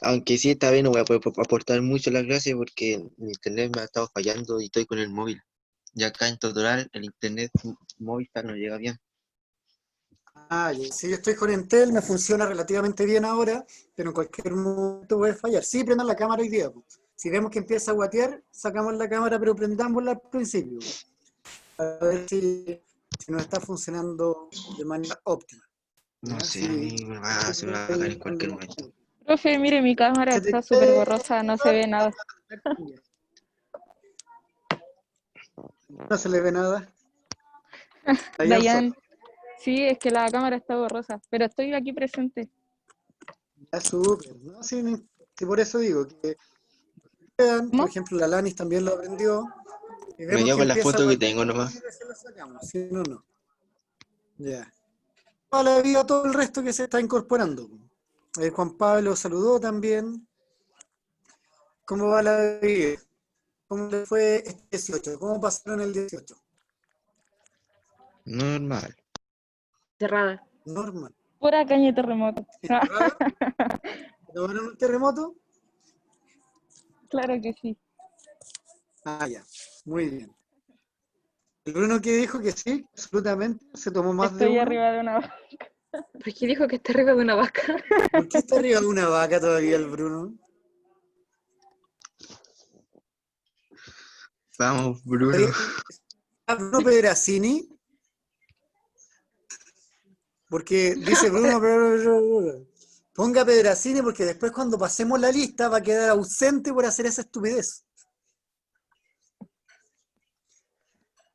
Aunque sí, esta vez no voy a poder aportar mucho a la clase porque mi internet me ha estado fallando y estoy con el móvil. Y acá en Totoral el internet Movistar no llega bien. Ya. Si yo estoy con Entel, me funciona relativamente bien ahora, pero en cualquier momento puede fallar. Sí, prendan la cámara hoy día, po. Si vemos que empieza a guatear, sacamos la cámara, pero prendámosla al principio, a ver si nos está funcionando de manera óptima. No ¿Ya? sé, a mí se me va a caer en cualquier momento. Profe, mire, mi cámara Se te está súper cae, borrosa, no se ve nada. no se le ve nada. Dayan solo. Dayan, sí, es que la cámara está borrosa, pero estoy aquí presente. Ya súper, ¿no? Sí, sí, por eso digo que vean, por ¿Cómo? ejemplo, la Lanis también lo aprendió. Y Me vemos quedo que con la empieza a foto que guatear, tengo nomás. recién la sacamos. Si no, no. Ya. Toda la vida, todo el resto que se está incorporando. Juan Pablo saludó también. ¿Cómo va la vida? ¿Cómo le fue este 18? ¿Cómo pasaron el 18? Normal. Cerrada. Normal. Pura caña de terremoto. ¿Encerrada? ¿Tomaron un terremoto? Claro que sí. Ya. Muy bien. El Bruno que dijo que sí, absolutamente, se tomó más de Estoy uno. arriba de una... ¿Por qué dijo que está arriba de una vaca? ¿Por qué está arriba de una vaca todavía el Bruno? Vamos, Bruno. Oye, Bruno Pedrazzini, porque dice Bruno, ponga Pedrazzini porque después cuando pasemos la lista va a quedar ausente por hacer esa estupidez.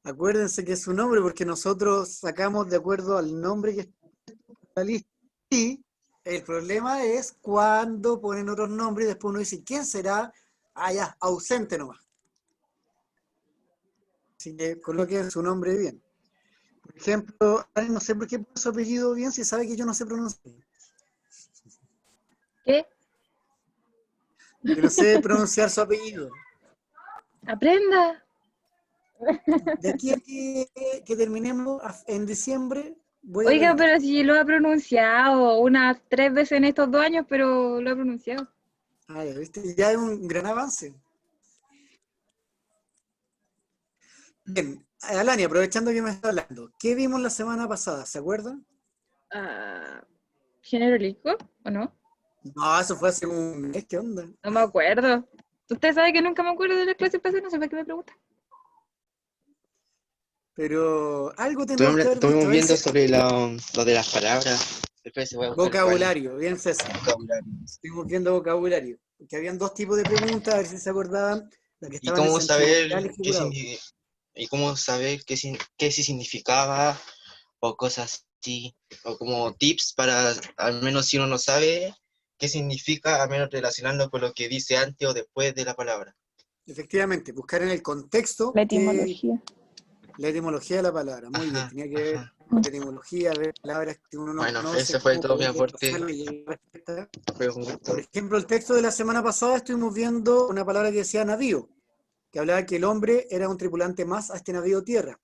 Acuérdense que es su nombre porque nosotros sacamos de acuerdo al nombre que está en la lista. Y el problema es cuando ponen otros nombres y después uno dice, ¿quién será? Ya, ausente nomás. Así que coloquen su nombre bien. Por ejemplo, no sé por qué pone su apellido bien si sabe que yo no sé pronunciar. ¿Qué? Que no sé pronunciar su apellido. Aprenda. De aquí a que terminemos en diciembre, voy a Oiga, aprender. pero si lo ha pronunciado unas 3 veces en estos 2 años, pero lo ha pronunciado. Ya viste, ya es un gran avance. Bien, Alani, aprovechando que me está hablando, ¿qué vimos la semana pasada? ¿Se acuerdan? ¿Género líquido o no? No, eso fue hace un mes, ¿qué onda? No me acuerdo. Usted sabe que nunca me acuerdo de las clases pasadas, no sé para qué me pregunta. Pero algo tenemos que haber visto. Estuvimos A ver viendo si... sobre lo de las palabras. Después se voy a buscar cuál es. Vocabulario, bien César. Vocabulario. Estuvimos viendo vocabulario. Porque habían dos tipos de preguntas, a ver si se acordaban, las que ¿Y estaban en cómo sentido saber literal y figurado. qué sí significaba o cosas así? O como tips para, al menos si uno no sabe qué significa, al menos relacionarlo con lo que dice antes o después de la palabra. Efectivamente, buscar en el contexto La que etimología. la etimología de la palabra. Muy bien, Ajá, tenía que ver ajá. la etimología, ver palabras que uno no Bueno, conoce, ese fue cómo todo mi poder aporte. desglosarlas y respetar. Fue un Por gusto. ejemplo, el texto de la semana pasada estuvimos viendo una palabra que decía navío, que hablaba que el hombre era un tripulante más a este navío tierra.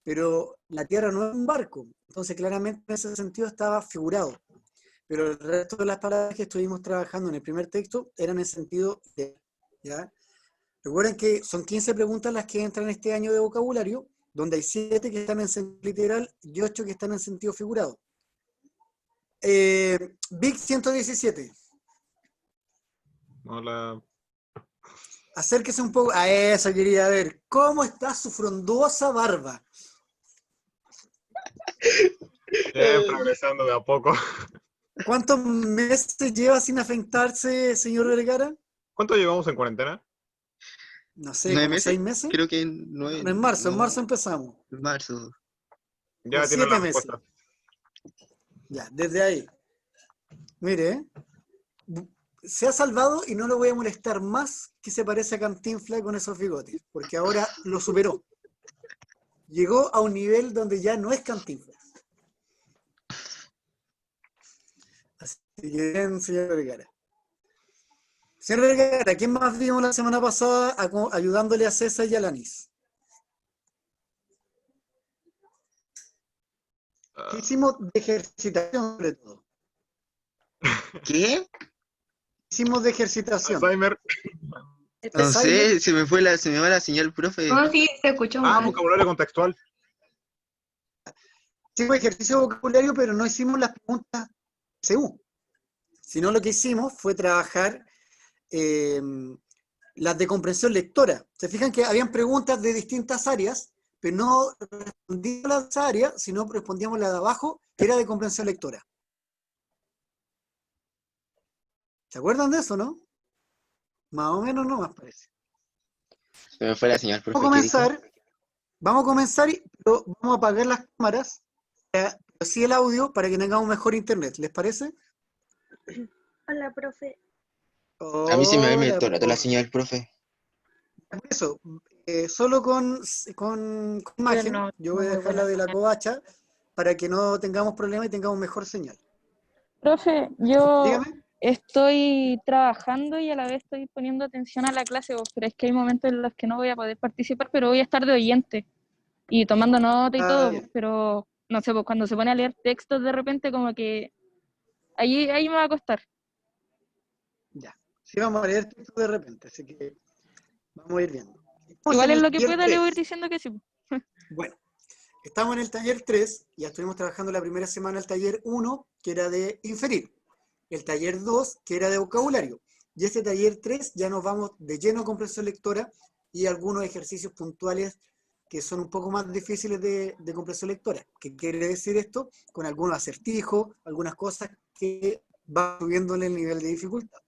Pero la tierra no es un barco, entonces claramente en ese sentido estaba figurado. Pero el resto de las palabras que estuvimos trabajando en el primer texto eran en sentido de, ¿ya? Recuerden que son 15 preguntas las que entran este año de vocabulario, donde hay 7 que están en sentido literal y 8 que están en sentido figurado. Vic 117. Hola. Acérquese un poco. A eso quería ver. ¿Cómo está su frondosa barba? Progresando de a poco. ¿Cuántos meses lleva sin afeitarse, señor Vergara? ¿Cuánto llevamos en cuarentena? No sé, ¿9 como meses? 6 meses. Creo que No, 9, en no, marzo empezamos. en marzo. Con Ya tiene la 7 meses. respuesta. Ya, desde ahí. Mire, se ha salvado y no lo voy a molestar más que se parece a Cantinflas con esos bigotes, porque ahora lo superó. Llegó a un nivel donde ya no es Cantinflas. Así que bien, señor Vergara. Señor Vergara, ¿quién más vimos la semana pasada ayudándole a César y a Lanis? ¿Qué hicimos de ejercitación sobre todo? ¿Qué? hicimos de ejercitación? Alzheimer. No Alzheimer. sé, se me va la señal, profe. No, sí, se escuchó mal. Vocabulario contextual. Hicimos ejercicio de vocabulario, pero no hicimos las preguntas CU, sino lo que hicimos fue trabajar las de comprensión lectora. Se fijan que habían preguntas de distintas áreas, pero no respondíamos las áreas, sino respondíamos la de abajo, que era de comprensión lectora. ¿Se acuerdan de eso, no? Más o menos no, más parece. Se me fue la señal, profe. Vamos a comenzar, pero vamos a apagar las cámaras, pero sí el audio, para que tengamos mejor internet. ¿Les parece? Hola, profe. A mí se me va Hola, toda la señal, profe. por eso, solo con imagen, no, yo voy a muy dejar la buena de la señal. covacha para que no tengamos problemas y tengamos mejor señal. Profe, yo Dígame. estoy trabajando y a la vez estoy poniendo atención a la clase, pero es que hay momentos en los que no voy a poder participar, pero voy a estar de oyente y tomando nota y Ah, todo, ya, pero no sé, pues cuando se pone a leer textos de repente como que ahí me va a costar. ya. Sí, vamos a leer texto de repente, así que vamos a ir viendo. Estamos Igual en es el lo que taller pueda le voy a ir 3. diciendo que sí. Bueno, estamos en el taller 3, ya estuvimos trabajando la primera semana el taller 1, que era de inferir, el taller 2, que era de vocabulario, y este taller 3 ya nos vamos de lleno a comprensión lectora y algunos ejercicios puntuales que son un poco más difíciles de comprensión lectora. ¿Qué quiere decir esto? Con algunos acertijos, algunas cosas que van subiéndole el nivel de dificultad.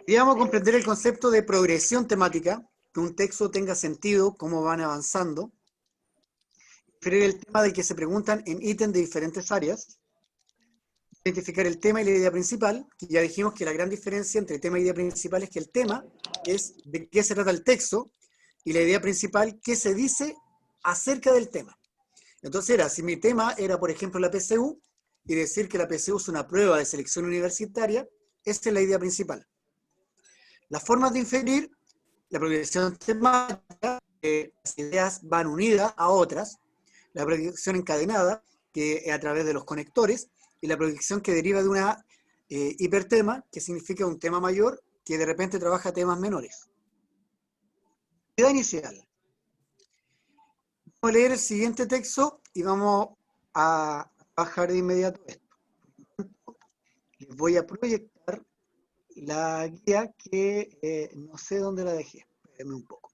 Y vamos a comprender el concepto de progresión temática, que un texto tenga sentido, cómo van avanzando. Inferir el tema del que se preguntan en ítems de diferentes áreas. Identificar el tema y la idea principal, que ya dijimos que la gran diferencia entre tema y idea principal es que el tema es de qué se trata el texto y la idea principal, qué se dice acerca del tema. Entonces si mi tema era, por ejemplo, la PSU, y decir que la PSU es una prueba de selección universitaria, esta es la idea principal. Las formas de inferir, la progresión temática, las ideas van unidas a otras, la proyección encadenada, que es a través de los conectores, y la proyección que deriva de una hipertema, que significa un tema mayor, que de repente trabaja temas menores. Idea inicial. Vamos a leer el siguiente texto y vamos a bajar de inmediato esto. Les voy a proyectar la guía que no sé dónde la dejé. Espérenme un poco.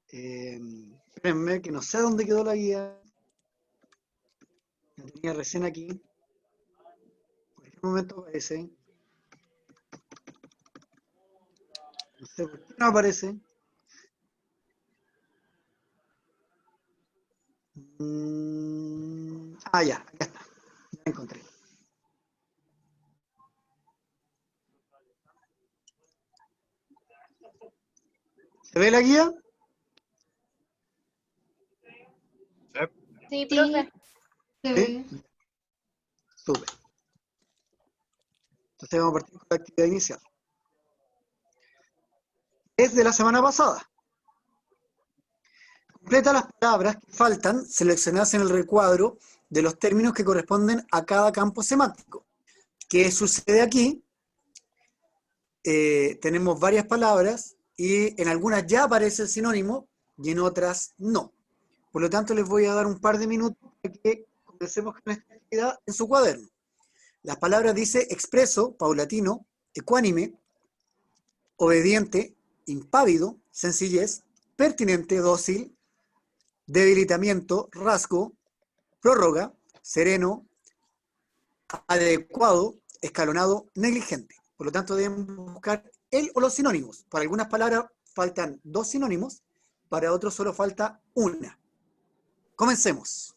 Espérenme que no sé dónde quedó la guía. La tenía recién aquí. En este momento aparece. No sé por qué no aparece. Ya, acá está. Ya la encontré. ¿Se ve la guía? Sí, profe. ¿Sí? Súper. Entonces vamos a partir con la actividad inicial. Es de la semana pasada. Completa las palabras que faltan seleccionadas en el recuadro de los términos que corresponden a cada campo semántico. ¿Qué sucede aquí? Tenemos varias palabras y en algunas ya aparece el sinónimo y en otras no. Por lo tanto, les voy a dar un par de minutos para que comencemos con esta actividad en su cuaderno. Las palabras dice expreso, paulatino, ecuánime, obediente, impávido, sencillez, pertinente, dócil, debilitamiento, rasgo, prórroga, sereno, adecuado, escalonado, negligente. Por lo tanto, deben buscar el o los sinónimos. Para algunas palabras faltan dos sinónimos, para otros solo falta una. Comencemos.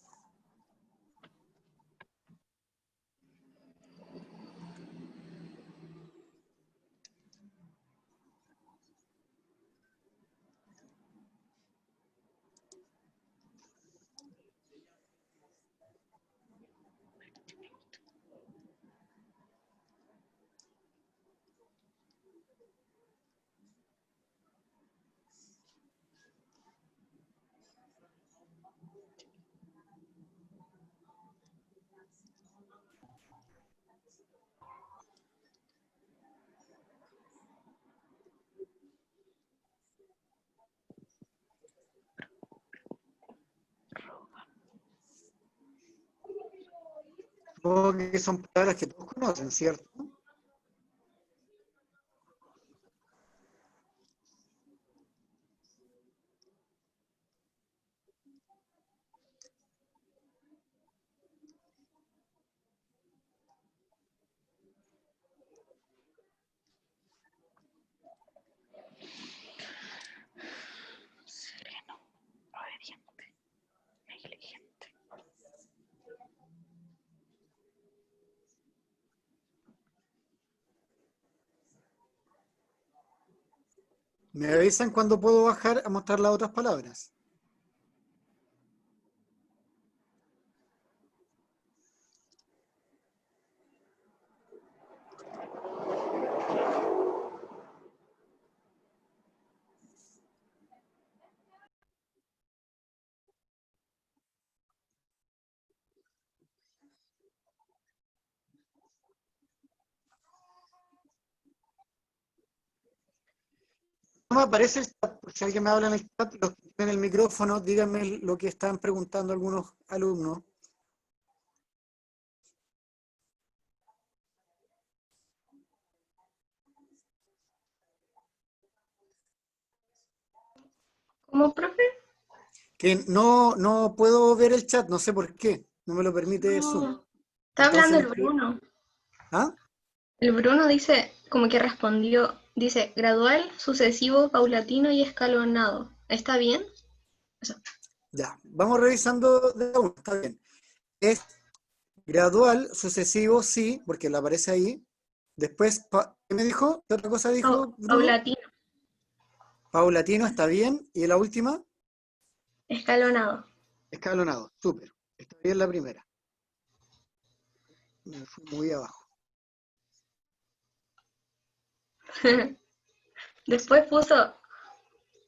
Supongo que son palabras que todos conocen, ¿cierto? Sereno, obediente, negligente. Me avisan cuando puedo bajar a mostrar las otras palabras. No me aparece el chat, por si alguien me habla en el chat, los que tienen el micrófono, díganme lo que están preguntando algunos alumnos. ¿Cómo, profe? Que no puedo ver el chat, no sé por qué, no me lo permite Zoom. No. Está hablando el Entonces, Bruno. ¿ah? El Bruno dice, como que respondió, dice, gradual, sucesivo, paulatino y escalonado. ¿Está bien? Ya, vamos revisando de a uno, está bien. Es gradual, sucesivo, sí, porque lo aparece ahí. Después, ¿qué me dijo? ¿Qué otra cosa dijo Bruno? Paulatino, Paulatino, está bien. ¿Y la última? escalonado. Escalonado, súper. Está bien la primera. Me fui muy abajo. Después puso,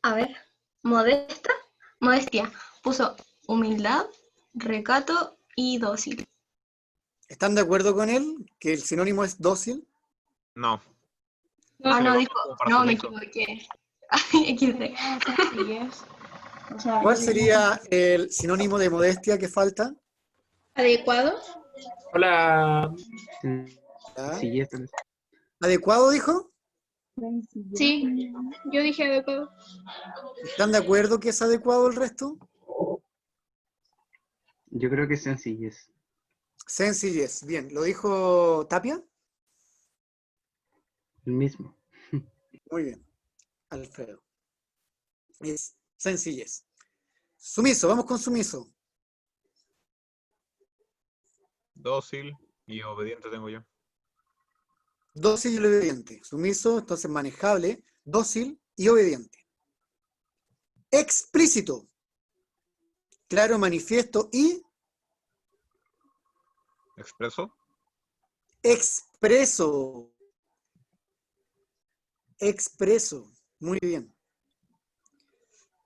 a ver, modestia. Puso humildad, recato y dócil. ¿Están de acuerdo con él? ¿Que el sinónimo es dócil? No. Ah, Se no, lo dijo, como para no, me sumiso. equivoqué. Ay, XD. ¿Cuál sería el sinónimo de modestia que falta? ¿Adecuado? Hola. ¿Ya? Sí, esto es- ¿Adecuado, dijo? Sí, yo dije adecuado. ¿Están de acuerdo que es adecuado el resto? Yo creo que es sencillez. Sencillez, bien. ¿Lo dijo Tapia? El mismo. Muy bien. Alfredo. Es sencillez. Sumiso, vamos con sumiso. Dócil y obediente tengo yo. Dócil y obediente. Sumiso, entonces manejable, dócil y obediente. Explícito. Claro, manifiesto y Expreso. expreso. Expreso. Muy bien.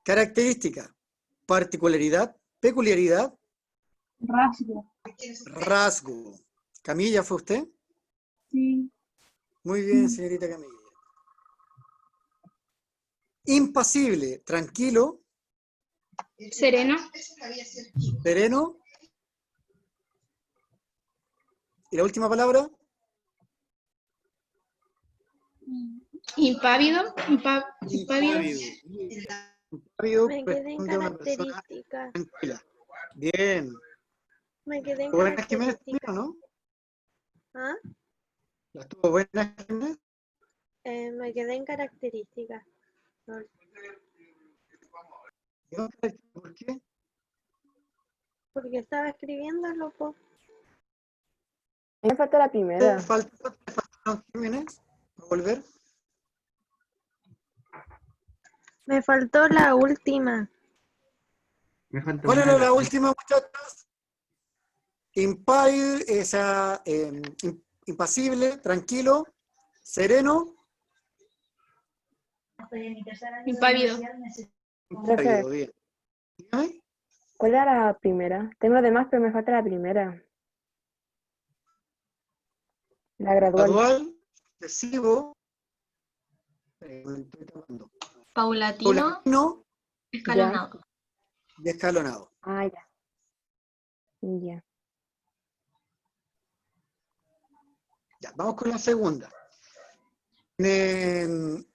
Característica. Particularidad, peculiaridad, Rasgo. rasgo. Camilla, ¿fue usted? Sí. Muy bien, señorita Camilla. Impasible, tranquilo, Sereno, sereno. ¿Y la última palabra? impávido, impávido. Impávido Me quedé en responde a una persona características. tranquila. Bien. Me quedé en ¿Estuvo buena Jiménez también, características. o no? ¿Ah? ¿La estuvo buena Jiménez? Me quedé en características. No, ¿No? ¿Por qué? porque estaba escribiéndolo, po. Me falta la primera. ¿Te faltó Jiménez? ¿Para volver? Me faltó la última. Me falta ¿Cuál una era de la las última, muchachos? Impávido, impasible, tranquilo, sereno, Impávido. impávido, bien. Dígame. ¿Cuál era la primera? Tengo demás, pero me falta la primera. La gradual. Gradual, excesivo, me estoy tapando. Paulatino, Paulatino escalonado. y escalonado. Ah, ya. Ya. Ya, vamos con la segunda. Tienen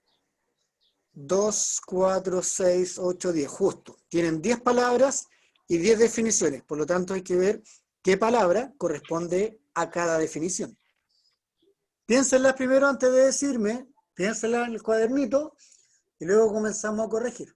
2, 4, 6, 8, 10, justo. Tienen 10 palabras y 10 definiciones. Por lo tanto, hay que ver qué palabra corresponde a cada definición. Piénsenlas primero antes de decirme, piénsenlas en el cuadernito y luego comenzamos a corregir.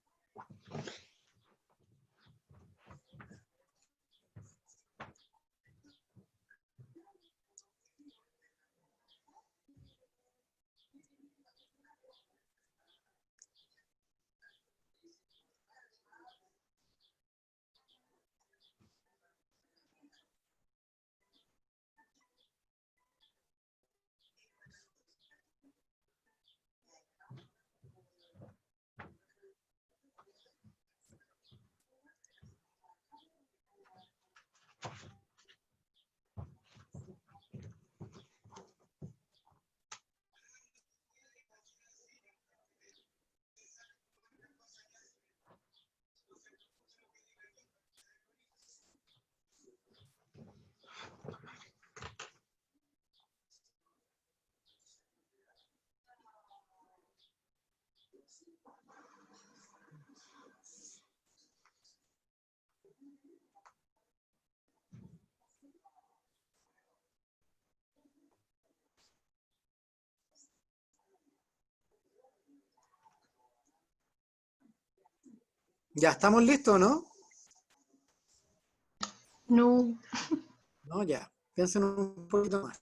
¿Ya estamos listos, no? No. No, ya. Piensen un poquito más.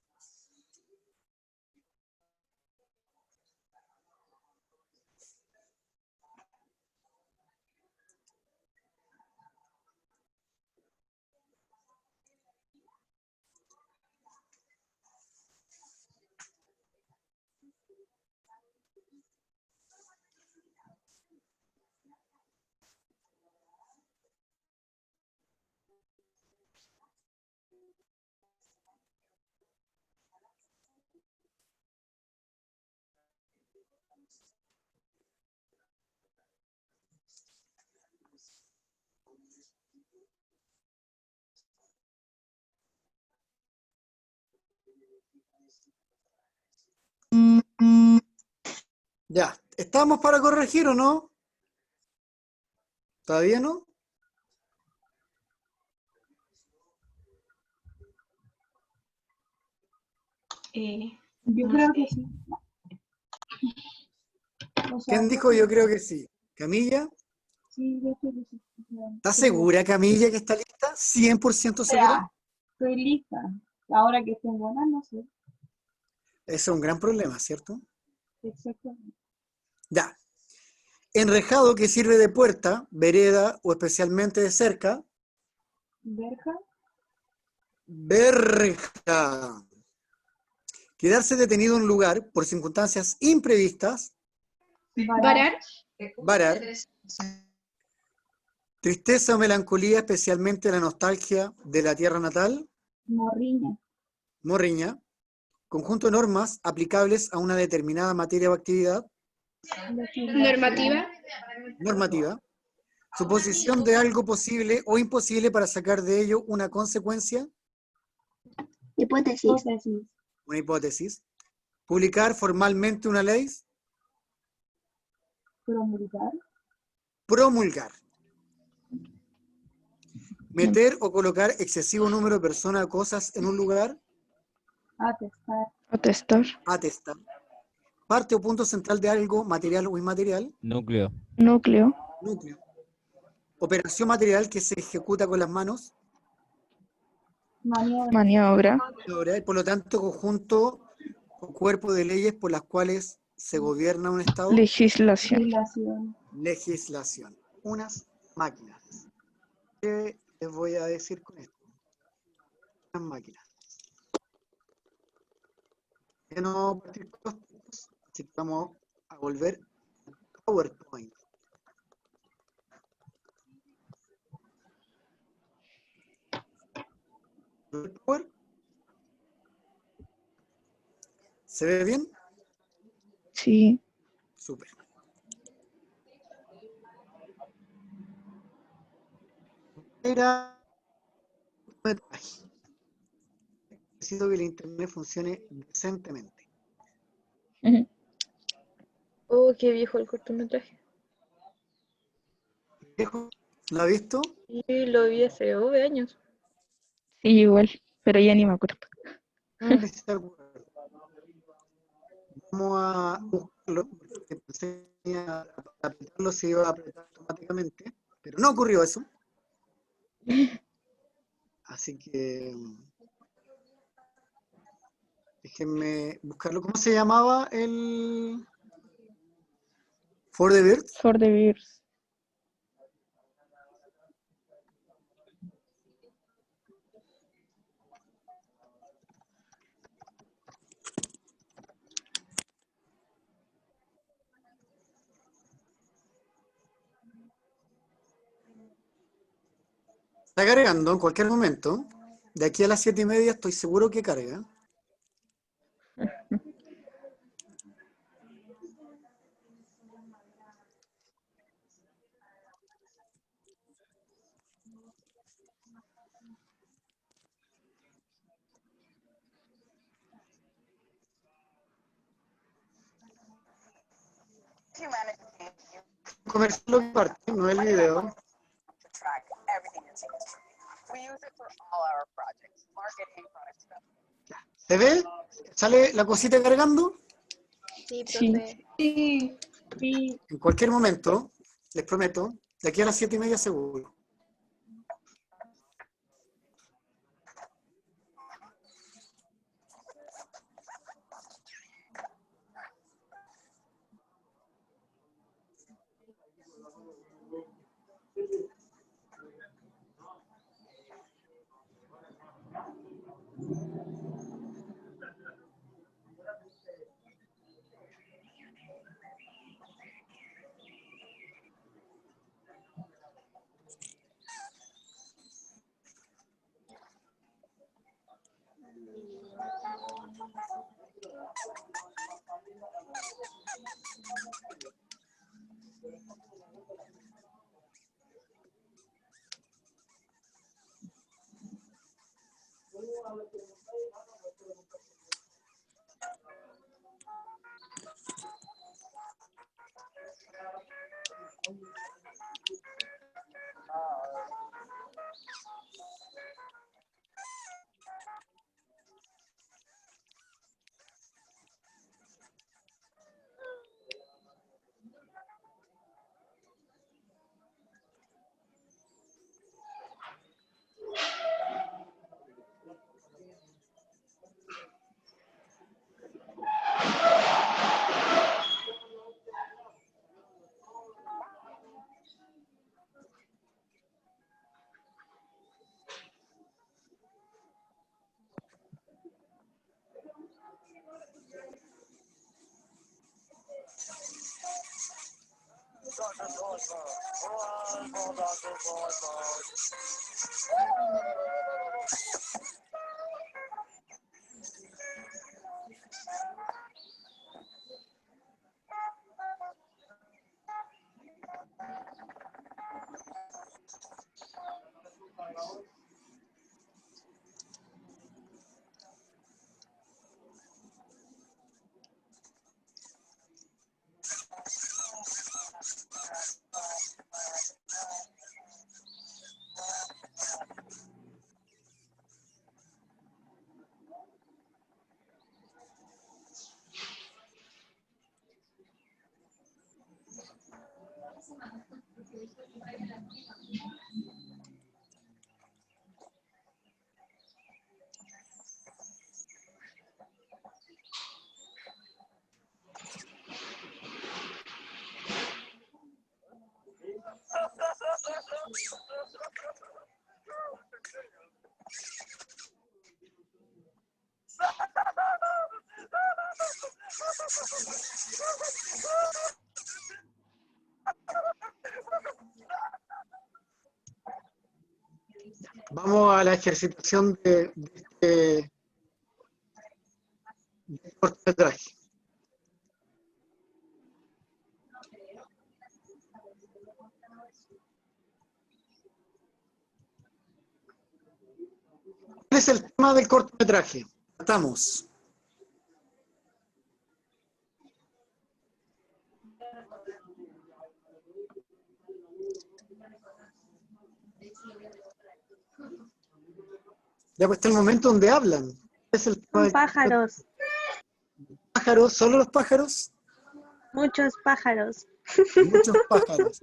Ya. ¿Estamos para corregir o no? ¿Todavía no? Yo No creo sé. que sí. O sea, ¿Quién yo dijo yo creo que sí? ¿Camilla? sí, yo creo que sí. ¿Estás segura, Camilla, que está lista? ¿100% segura? Espera, estoy lista. Ahora que estén buenas, no sé. Ese es un gran problema, ¿cierto? Exactamente. Ya. Enrejado que sirve de puerta, vereda o especialmente de cerca. Verja, Verja. Quedarse detenido en un lugar por circunstancias imprevistas. Varar. Varar. Tristeza o melancolía, especialmente la nostalgia de la tierra natal. morriña, Morriña. Conjunto de normas aplicables a una determinada materia o actividad. Normativa. Normativa. Suposición de algo posible o imposible para sacar de ello una consecuencia. Hipótesis. hipótesis, Una hipótesis. Publicar formalmente una ley. promulgar, Promulgar. Meter o colocar excesivo número de personas o cosas en un lugar. atestar, Atestar. Atestar. Parte o punto central de algo, material o inmaterial. Núcleo. Núcleo. Núcleo. Operación material que se ejecuta con las manos. maniobra, Maniobra. Y por lo tanto, conjunto o cuerpo de leyes por las cuales se gobierna un Estado. Legislación. legislación, Legislación. Unas máquinas. ¿Qué les voy a decir con esto? Unas máquinas. Ya no vamos a partir con los tiempos, así que vamos a volver a PowerPoint. Power. ¿Se ve bien? Sí. Súper. Era necesito que el internet funcione decentemente. Ujú. Oh, qué viejo el cortometraje. ¿Viejo? ¿Lo ha visto? Sí, lo vi hace años. Sí, igual, pero ya ni me acuerdo. Ni se acuerda. Vamos a buscarlo, porque pensé que a apretarlo se iba a apretar automáticamente, pero no ocurrió eso. Así que déjenme buscarlo. ¿Cómo se llamaba el For the Birds? For the Beers. Está cargando en cualquier momento. De aquí a las 7:30 estoy seguro que carga. Comercial lo que parte, no el video. ¿Se ve? ¿Sale la cosita cargando? Sí, Sí. profe. Sí. En cualquier momento, les prometo, de aquí a las 7:30 seguro. Vamos a la ejercitación de este cortometraje. ¿Cuál es el tema del cortometraje? Estamos. Ya pues está el momento donde hablan. Es el tema Son del pájaros, pájaros, solo los pájaros, muchos pájaros. muchos pájaros.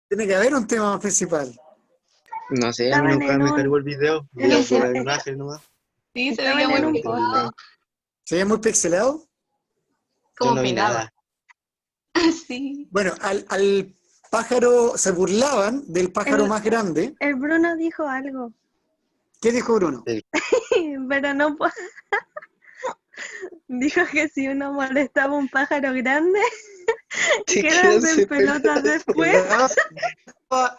Tiene que haber un tema principal. No sé, a mí Estaban nunca en me un- cargó el video. Vi en pura un- imagen nomás. Sí, se Estaban veía en muy un pixelado. poste. ¿Se ve muy pixelado? Yo Como no vi pegado. nada. Sí. Bueno, al pájaro se burlaban del pájaro El- más grande. El Bruno dijo algo, ¿Qué dijo Bruno? pero no po- dijo que si uno molestaba a un pájaro grande, Te quedan quedas en en pelotas después. Estaba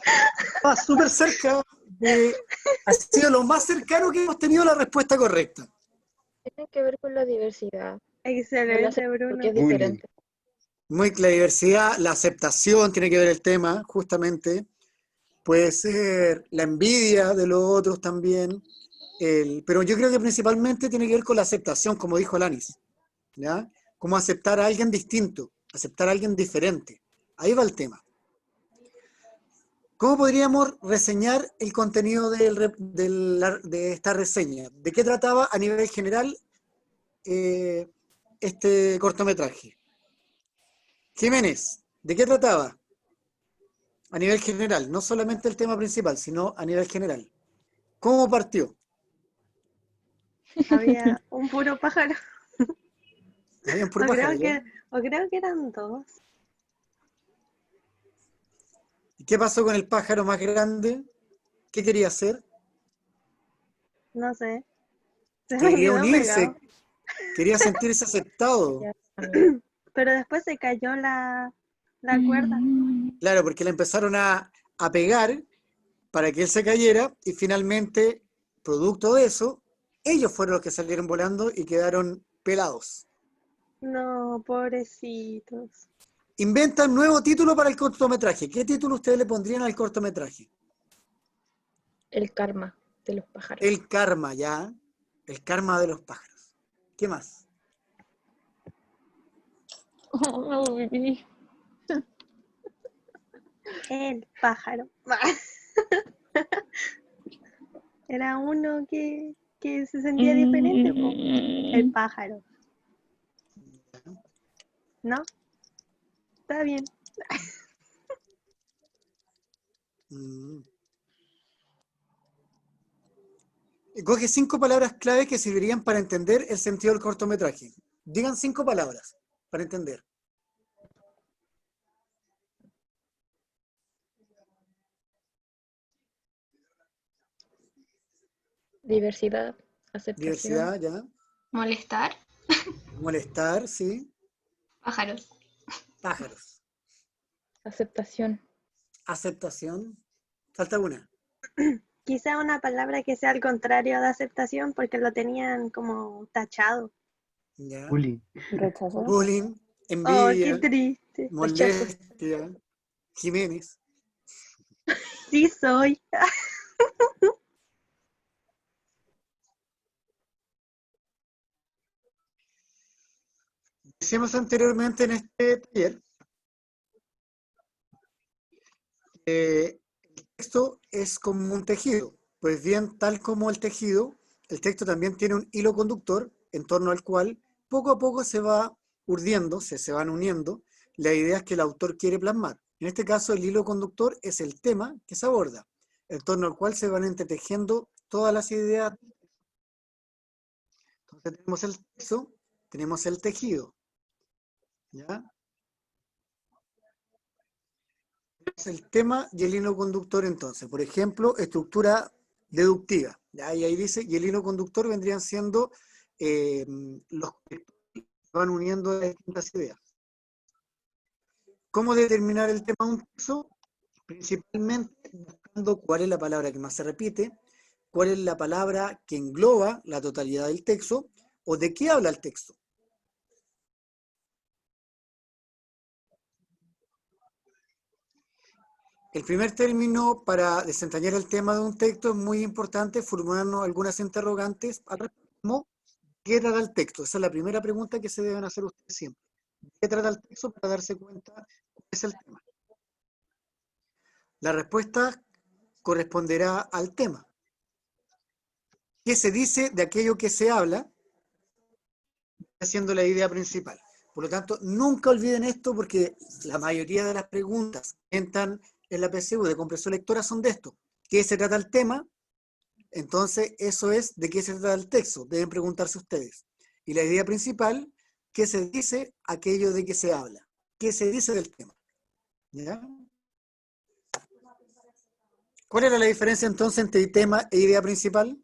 súper cerca de... Ha sido lo más cercano que hemos tenido a la respuesta correcta. Tiene que ver con la diversidad, no la Excelente, acepto Bruno. porque es Muy bien. diferente. Muy la diversidad, la aceptación tiene que ver el tema, justamente. Puede ser la envidia de los otros también. Pero yo creo que principalmente tiene que ver con la aceptación, como dijo Alanis. ¿Ya? Como aceptar a alguien distinto, aceptar a alguien diferente. Ahí va el tema. ¿Cómo podríamos reseñar el contenido de esta reseña? ¿De qué trataba a nivel general este cortometraje? Jiménez, ¿de qué trataba? A nivel general, no solamente el tema principal, sino a nivel general. ¿Cómo partió? Había un puro pájaro. Había un puro O pájaro, creo ¿ya? o creo que eran dos. ¿Y qué pasó con el pájaro más grande? ¿Qué quería hacer? No sé. Se Que me quería quedó unirse, pegado. quería sentirse aceptado. Ya, amigo. Pero después se cayó la cuerda. Claro, porque le empezaron a pegar para que él se cayera y finalmente, producto de eso, ellos fueron los que salieron volando y quedaron pelados. No, pobrecitos. Inventan nuevo título para el cortometraje. ¿Qué título ustedes le pondrían al cortometraje? El karma de los pájaros. El karma, ya. El karma de los pájaros. ¿Qué más? Oh, no, viví. El pájaro. Era uno que se sentía diferente, po. El pájaro. ¿No? Está bien. Mm. Coge 5 palabras clave que servirían para entender el sentido del cortometraje. Digan 5 palabras para entender. Diversidad, aceptación, Diversidad, ya. Molestar. Molestar, sí. Pájaros. Pájaros. aceptación, Aceptación. Falta una. Quizá una palabra que sea al contrario de aceptación porque lo tenían como tachado. Ya. Bullying. Rechazo. Bullying, Oh, qué envidia, triste. molestia. Jiménez. Sí soy. Decíamos anteriormente en este taller, el texto es como un tejido. Pues bien, tal como el tejido, el texto también tiene un hilo conductor en torno al cual poco a poco se va urdiendo, se van uniendo las ideas que el autor quiere plasmar. En este caso, el hilo conductor es el tema que se aborda, en torno al cual se van entretejiendo todas las ideas. Entonces tenemos el texto, tenemos el tejido. ¿Ya? Es el tema y el hilo conductor entonces. Por ejemplo, estructura deductiva. ¿Ya? Y ahí dice, y el hilo conductor vendrían siendo los que van uniendo las distintas ideas. ¿Cómo determinar el tema de un texto? Principalmente buscando cuál es la palabra que más se repite, cuál es la palabra que engloba la totalidad del texto, o de qué habla el texto. El primer término para desentrañar el tema de un texto es muy importante formularnos algunas interrogantes al respecto, como ¿qué trata el texto? Esa es la primera pregunta que se deben hacer ustedes siempre. ¿Qué trata el texto? Para darse cuenta cuál es el tema. La respuesta corresponderá al tema. ¿Qué se dice de aquello que se habla? Haciendo la idea principal. Por lo tanto, nunca olviden esto porque la mayoría de las preguntas que entran en la PSU de comprensión lectora son de esto. ¿Qué se trata el tema? Entonces, eso es de qué se trata el texto. Deben preguntarse ustedes. Y la idea principal, ¿qué se dice aquello de que se habla? ¿Qué se dice del tema? ¿Ya? ¿Cuál era la diferencia entonces entre tema e idea principal?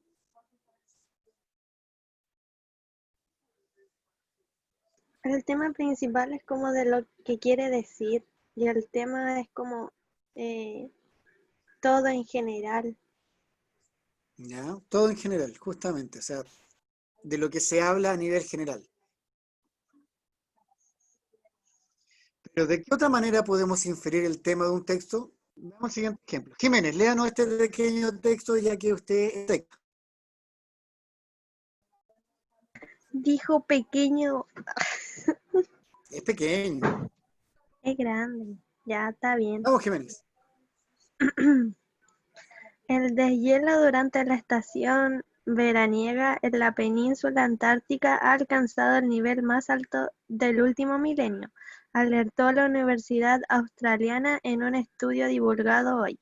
El tema principal es como de lo que quiere decir y el tema es como todo en general. ¿Ya? Todo en general, justamente. O sea, de lo que se habla a nivel general. Pero ¿de qué otra manera podemos inferir el tema de un texto? Veamos el siguiente ejemplo. Jiménez, léanos este pequeño texto ya que usted es texto. Dijo pequeño, Es pequeño. es grande, ya está bien. Vamos, Jiménez. El deshielo durante la estación veraniega en la península antártica ha alcanzado el nivel más alto del último milenio, alertó la Universidad Australiana en un estudio divulgado hoy.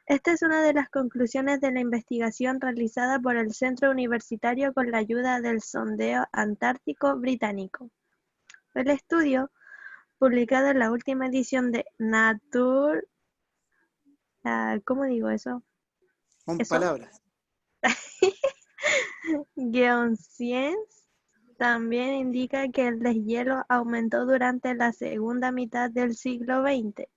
Esta es una de las conclusiones de la investigación realizada por el Centro Universitario con la ayuda del Sondeo Antártico Británico. El estudio, publicado en la última edición de Nature, ¿cómo digo eso? Con Eso. palabras. Geoscience también indica que el deshielo aumentó durante la segunda mitad del siglo XX.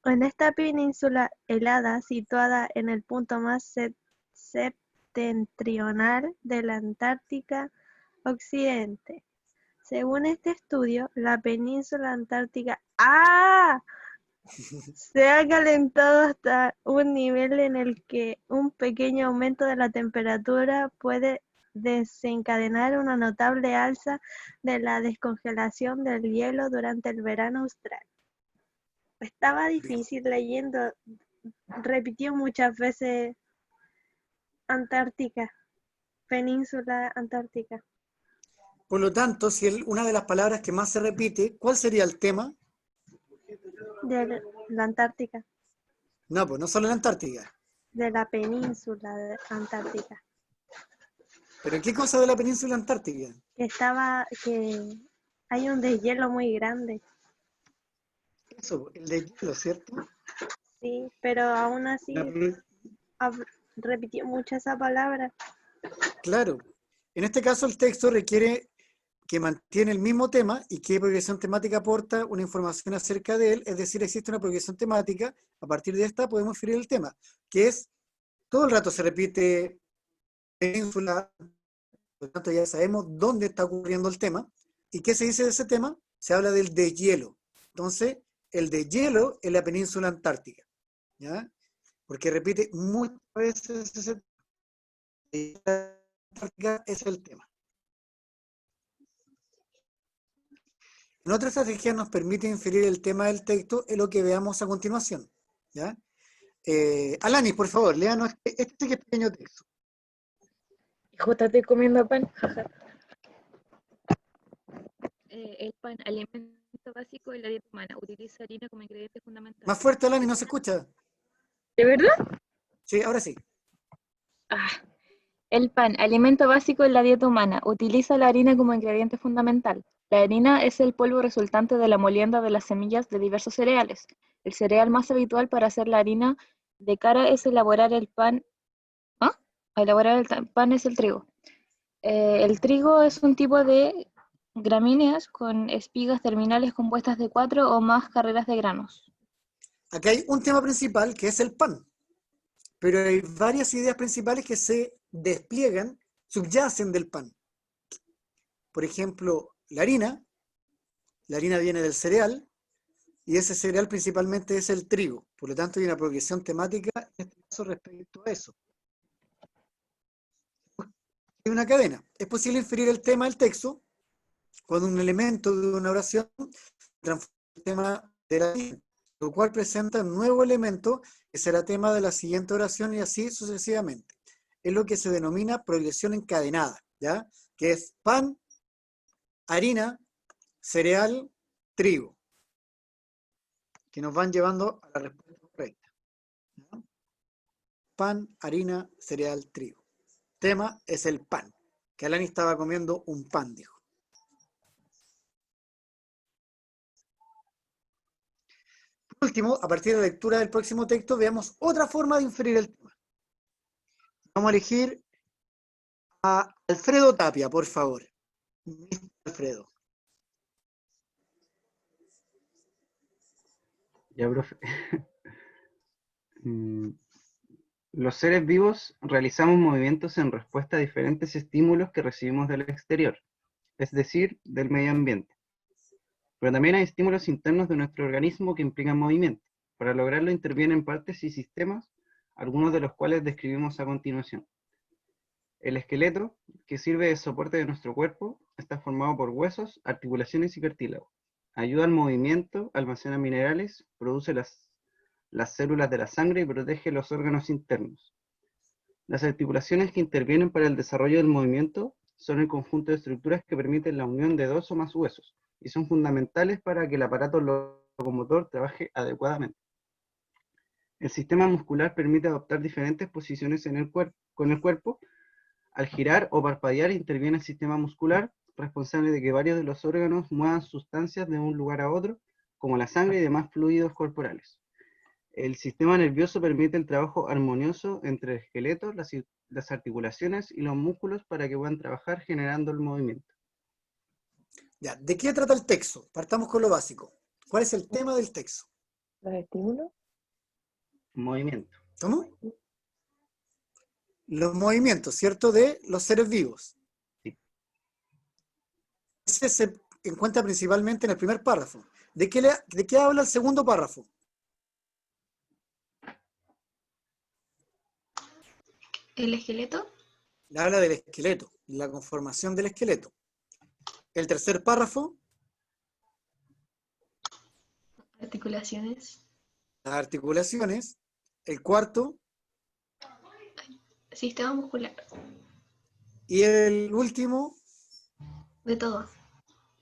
En esta península helada, situada en el punto más septentrional de la Antártica Occidente. Según este estudio, la península antártica se ha calentado hasta un nivel en el que un pequeño aumento de la temperatura puede desencadenar una notable alza de la descongelación del hielo durante el verano austral. Estaba difícil leyendo, repitió muchas veces Antártica, península antártica. Por lo tanto, si una de las palabras que más se repite, ¿cuál sería el tema? De la Antártica. No, pues no solo la Antártica. De la península antártica. ¿Pero qué cosa de la península antártica? Que hay un deshielo muy grande. Eso, el deshielo, ¿cierto? Sí, pero aún así repitió mucho esa palabra. Claro. En este caso el texto requiere que mantiene el mismo tema y qué progresión temática aporta una información acerca de él, es decir, existe una progresión temática, a partir de esta podemos inferir el tema, que es, todo el rato se repite península, por lo tanto ya sabemos dónde está ocurriendo el tema, y qué se dice de ese tema, se habla del deshielo. Entonces, el deshielo en la península antártica, ¿ya? Porque repite muchas veces ese tema. Antártica es el tema. En otra estrategia nos permite inferir el tema del texto en lo que veamos a continuación, ¿ya? Alanis, por favor, léanos este pequeño texto. Justo estoy comiendo pan, jaja. El pan, alimento básico de la dieta humana, utiliza harina como ingrediente fundamental. Más fuerte, Alanis, no se escucha. ¿De verdad? Sí, ahora sí. El pan, alimento básico en la dieta humana, utiliza la harina como ingrediente fundamental. La harina es el polvo resultante de la molienda de las semillas de diversos cereales. El cereal más habitual para hacer la harina de cara es elaborar el pan. Elaborar el pan es el trigo. El trigo es un tipo de gramíneas con espigas terminales compuestas de 4 o más carreras de granos. Acá hay un tema principal que es el pan, pero hay varias ideas principales que se despliegan, subyacen del pan. Por ejemplo, la harina viene del cereal y ese cereal principalmente es el trigo. Por lo tanto, hay una progresión temática en este caso respecto a eso. Hay una cadena. Es posible inferir el tema del texto cuando un elemento de una oración transforma el tema de la siguiente, lo cual presenta un nuevo elemento que será tema de la siguiente oración y así sucesivamente. Es lo que se denomina progresión encadenada, ¿ya? Que es pan, harina, cereal, trigo, que nos van llevando a la respuesta correcta, ¿no? Pan, harina, cereal, trigo. Tema es el pan, que Alani estaba comiendo un pan, dijo. Por último, a partir de la lectura del próximo texto, veamos otra forma de inferir el tema. Vamos a elegir a Alfredo Tapia, por favor. Mr. Alfredo. Ya, profe. Los seres vivos realizamos movimientos en respuesta a diferentes estímulos que recibimos del exterior, es decir, del medio ambiente. Pero también hay estímulos internos de nuestro organismo que implican movimiento. Para lograrlo intervienen partes y sistemas, algunos de los cuales describimos a continuación. El esqueleto, que sirve de soporte de nuestro cuerpo, está formado por huesos, articulaciones y cartílago. Ayuda al movimiento, almacena minerales, produce las células de la sangre y protege los órganos internos. Las articulaciones que intervienen para el desarrollo del movimiento son el conjunto de estructuras que permiten la unión de dos o más huesos y son fundamentales para que el aparato locomotor trabaje adecuadamente. El sistema muscular permite adoptar diferentes posiciones con el cuerpo. Al girar o parpadear interviene el sistema muscular, responsable de que varios de los órganos muevan sustancias de un lugar a otro, como la sangre y demás fluidos corporales. El sistema nervioso permite el trabajo armonioso entre el esqueleto, las articulaciones y los músculos para que puedan trabajar generando el movimiento. Ya, ¿de qué trata el texto? Partamos con lo básico. ¿Cuál es el tema del texto? ¿Los estímulos? Movimiento. ¿Cómo? Los movimientos, ¿cierto? De los seres vivos. Sí. Ese se encuentra principalmente en el primer párrafo. ¿De qué habla el segundo párrafo? ¿El esqueleto? Habla del esqueleto, la conformación del esqueleto. El tercer párrafo. Articulaciones. Las articulaciones. El cuarto. Sistema muscular. Y el último. De todo.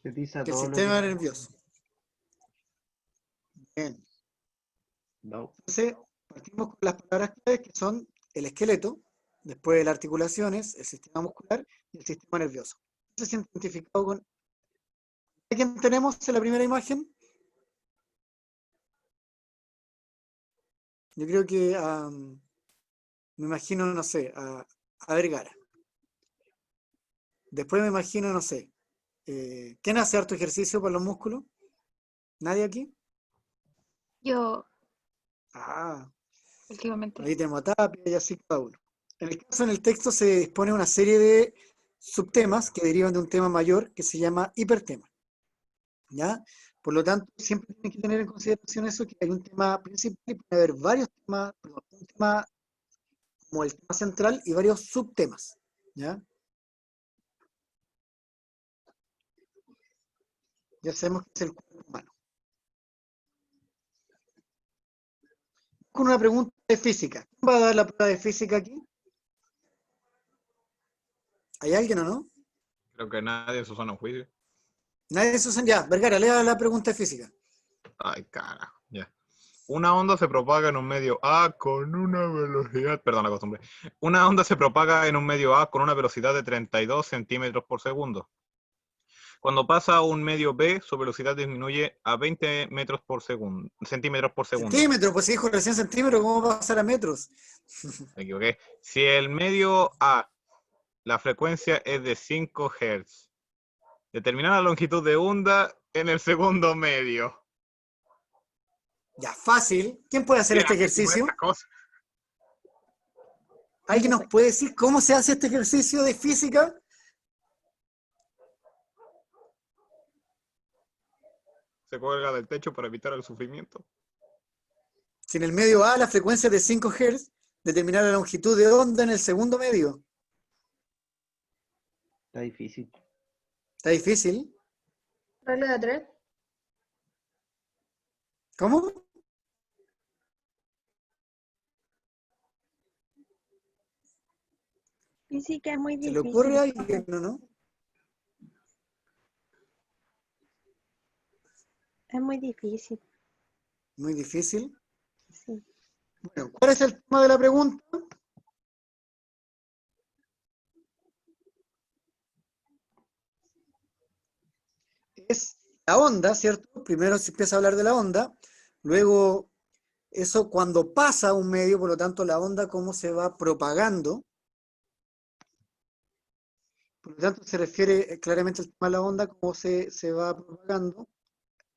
El sistema nervioso. Bien. No. Entonces, partimos con las palabras claves que son el esqueleto, después las articulaciones, el sistema muscular y el sistema nervioso. ¿Se siente identificado con quién tenemos en la primera imagen? Yo creo que me imagino, no sé, a Vergara. Después me imagino, no sé, ¿quién hace harto ejercicio para los músculos? ¿Nadie aquí? Yo, Ah, últimamente. ahí tenemos a Tapia y así cada uno. En el caso, en el texto se dispone una serie de subtemas que derivan de un tema mayor que se llama hipertema. ¿Ya? Por lo tanto, siempre tienen que tener en consideración eso, que hay un tema principal y puede haber varios temas, perdón, un tema como el tema central y varios subtemas. ¿Ya? Ya sabemos que es el cuerpo humano. Con una pregunta de física. ¿Quién va a dar la prueba de física aquí? ¿Hay alguien o no? Creo que nadie en su sano juicio. Nadie de Susan, ya. Vergara, lea la pregunta de física. Ay, carajo, ya. Una onda se propaga en un medio A con una velocidad... Perdón la costumbre. Una onda se propaga en un medio A con una velocidad de 32 centímetros por segundo. Cuando pasa a un medio B, su velocidad disminuye a 20 metros por segundo, centímetros por segundo. Centímetros, pues se dijo recién centímetros, ¿cómo va a pasar a metros? Me equivoqué. Si el medio A, la frecuencia es de 5 Hz, determina la longitud de onda en el segundo medio. Ya, fácil. ¿Quién puede hacer este ejercicio? ¿Alguien nos puede decir cómo se hace este ejercicio de física? Se cuelga del techo para evitar el sufrimiento. Si en el medio A la frecuencia es de 5 Hz, determinar la longitud de onda en el segundo medio. Está difícil. Está difícil. Regla de 3. ¿Cómo? Física es muy ¿Se le difícil. ocurre a alguien o no? Es muy difícil. Muy difícil. Sí. Bueno, ¿cuál es el tema de la pregunta? Es la onda, ¿cierto? Primero se empieza a hablar de la onda, luego eso cuando pasa a un medio, por lo tanto la onda cómo se va propagando. Por lo tanto se refiere claramente al tema de la onda, cómo se va propagando.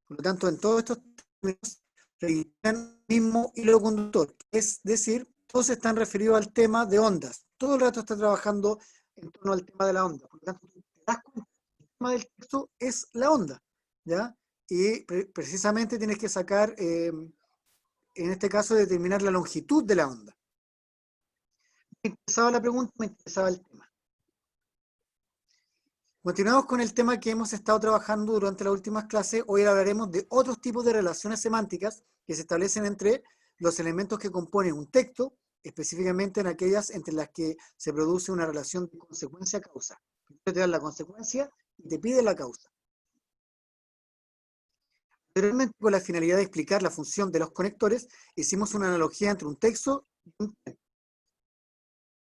Por lo tanto, en todos estos términos se el mismo hilo conductor, es decir, todos están referidos al tema de ondas. Todo el rato está trabajando en torno al tema de la onda. Por lo tanto, te das cuenta que el tema del texto es la onda, ¿ya? Y precisamente tienes que sacar, en este caso, determinar la longitud de la onda. Me interesaba la pregunta, me interesaba el tema. Continuamos con el tema que hemos estado trabajando durante las últimas clases. Hoy hablaremos de otros tipos de relaciones semánticas que se establecen entre los elementos que componen un texto, específicamente en aquellas entre las que se produce una relación de consecuencia-causa. Primero te dan la consecuencia y te pide la causa. Anteriormente, con la finalidad de explicar la función de los conectores, hicimos una analogía entre un texto y un tren.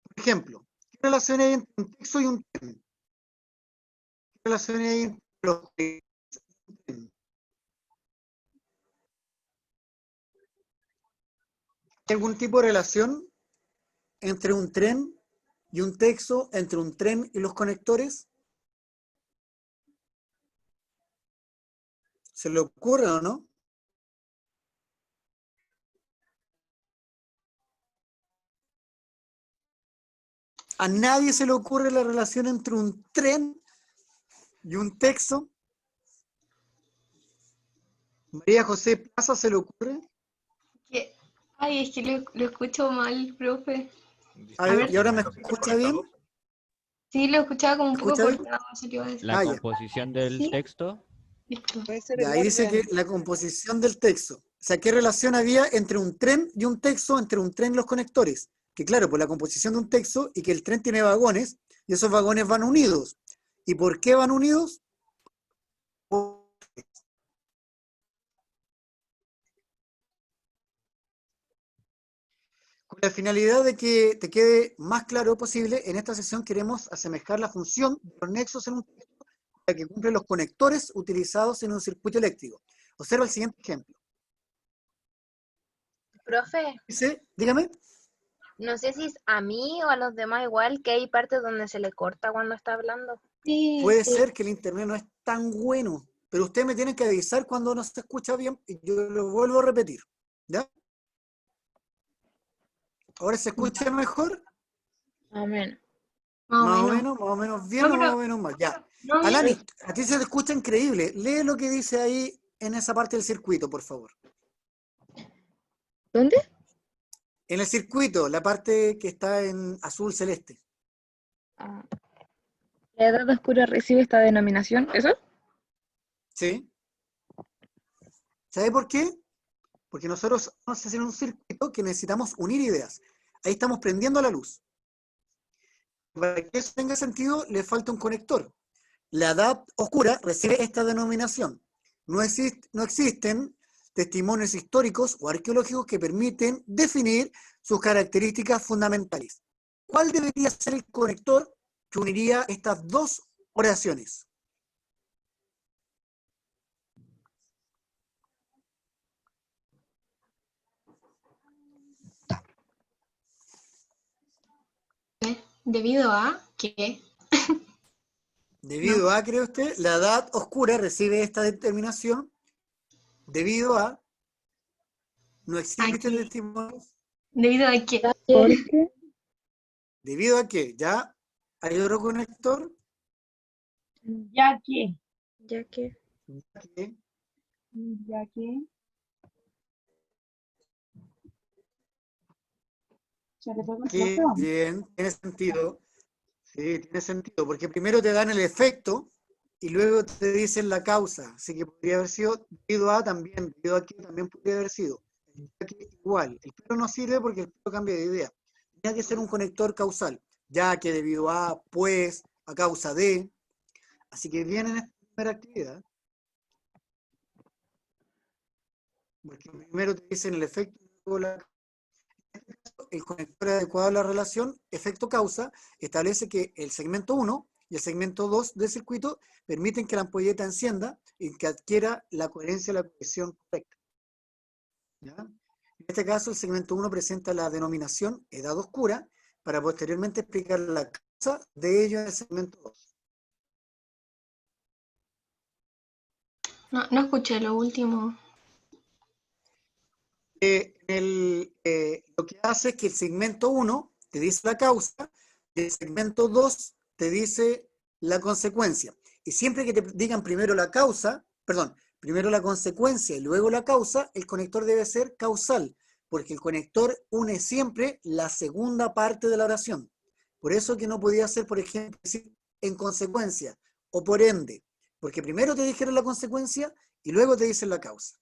Por ejemplo, ¿qué relación hay entre un texto y un tren? ¿Qué relación hay entre los tren? ¿Hay algún tipo de relación entre un tren y un texto, entre un tren y los conectores? ¿Se le ocurre o no? ¿A nadie se le ocurre la relación entre un tren y un texto? ¿María José Plaza se le ocurre? Ay, es que lo escucho mal, profe. A A ver, ver. ¿y ahora me escucha bien? Sí, lo escuchaba como un ¿Me poco escucha bien? cortado, eso te iba a decir. La Ah, ya. composición del Sí. texto. Listo. Ya, ahí dice que la composición del texto. O sea, ¿qué relación había entre un tren y un texto, entre un tren y los conectores? Que claro, por la composición de un texto y que el tren tiene vagones y esos vagones van unidos. ¿Y por qué van unidos? Con la finalidad de que te quede más claro posible, en esta sesión queremos asemejar la función de los nexos en un texto para que cumplen los conectores utilizados en un circuito eléctrico. Observa el siguiente ejemplo. Profe, Dice, dígame. no sé si es a mí o a los demás igual, que hay partes donde se le corta cuando está hablando. Puede ser que el internet no es tan bueno, pero ustedes me tienen que avisar cuando no se escucha bien y yo lo vuelvo a repetir. ¿Ya? ¿Ahora se escucha mejor? Amén. Más o menos bien o más o menos mal. Ya. No, Alani, a ti se te escucha increíble. Lee lo que dice ahí en esa parte del circuito, por favor. ¿Dónde? En el circuito, la parte que está en azul celeste. La edad oscura recibe esta denominación, ¿eso? ¿Sí? ¿Sabe por qué? Porque nosotros vamos a hacer un circuito que necesitamos unir ideas. Ahí estamos prendiendo la luz. Para que eso tenga sentido, le falta un conector. La edad oscura recibe esta denominación. No existen testimonios históricos o arqueológicos que permiten definir sus características fundamentales. ¿Cuál debería ser el conector que uniría estas dos oraciones? ¿Debido a qué? Debido a, ¿cree usted? La edad oscura recibe esta determinación debido a no existen testimonios. ¿Debido a qué? ¿Por qué? ¿Debido a qué? ¿Ya hay otro conector? Ya que. Ya que. Ya que. Ya que se le puede Aquí, bien, tiene sentido. Sí, tiene sentido, porque primero te dan el efecto y luego te dicen la causa. Así que podría haber sido debido a también, debido a que también podría haber sido. Ya que igual, el pero no sirve porque el pero cambia de idea. Tenía que ser un conector causal, ya que debido a, pues, a causa de. Así que bien en esta primera actividad, porque primero te dicen el efecto y luego la el conector adecuado a la relación efecto-causa establece que el segmento 1 y el segmento 2 del circuito permiten que la ampolleta encienda y que adquiera la coherencia de la cohesión correcta. ¿Ya? En este caso, el segmento 1 presenta la denominación edad oscura para posteriormente explicar la causa de ello en el segmento 2. No escuché lo último. Lo que hace es que el segmento 1 te dice la causa y el segmento 2 te dice la consecuencia. Y siempre que te digan primero la causa, perdón, primero la consecuencia y luego la causa, el conector debe ser causal, porque el conector une siempre la segunda parte de la oración. Por eso que no podía ser, por ejemplo, decir en consecuencia o por ende, porque primero te dijeron la consecuencia y luego te dicen la causa.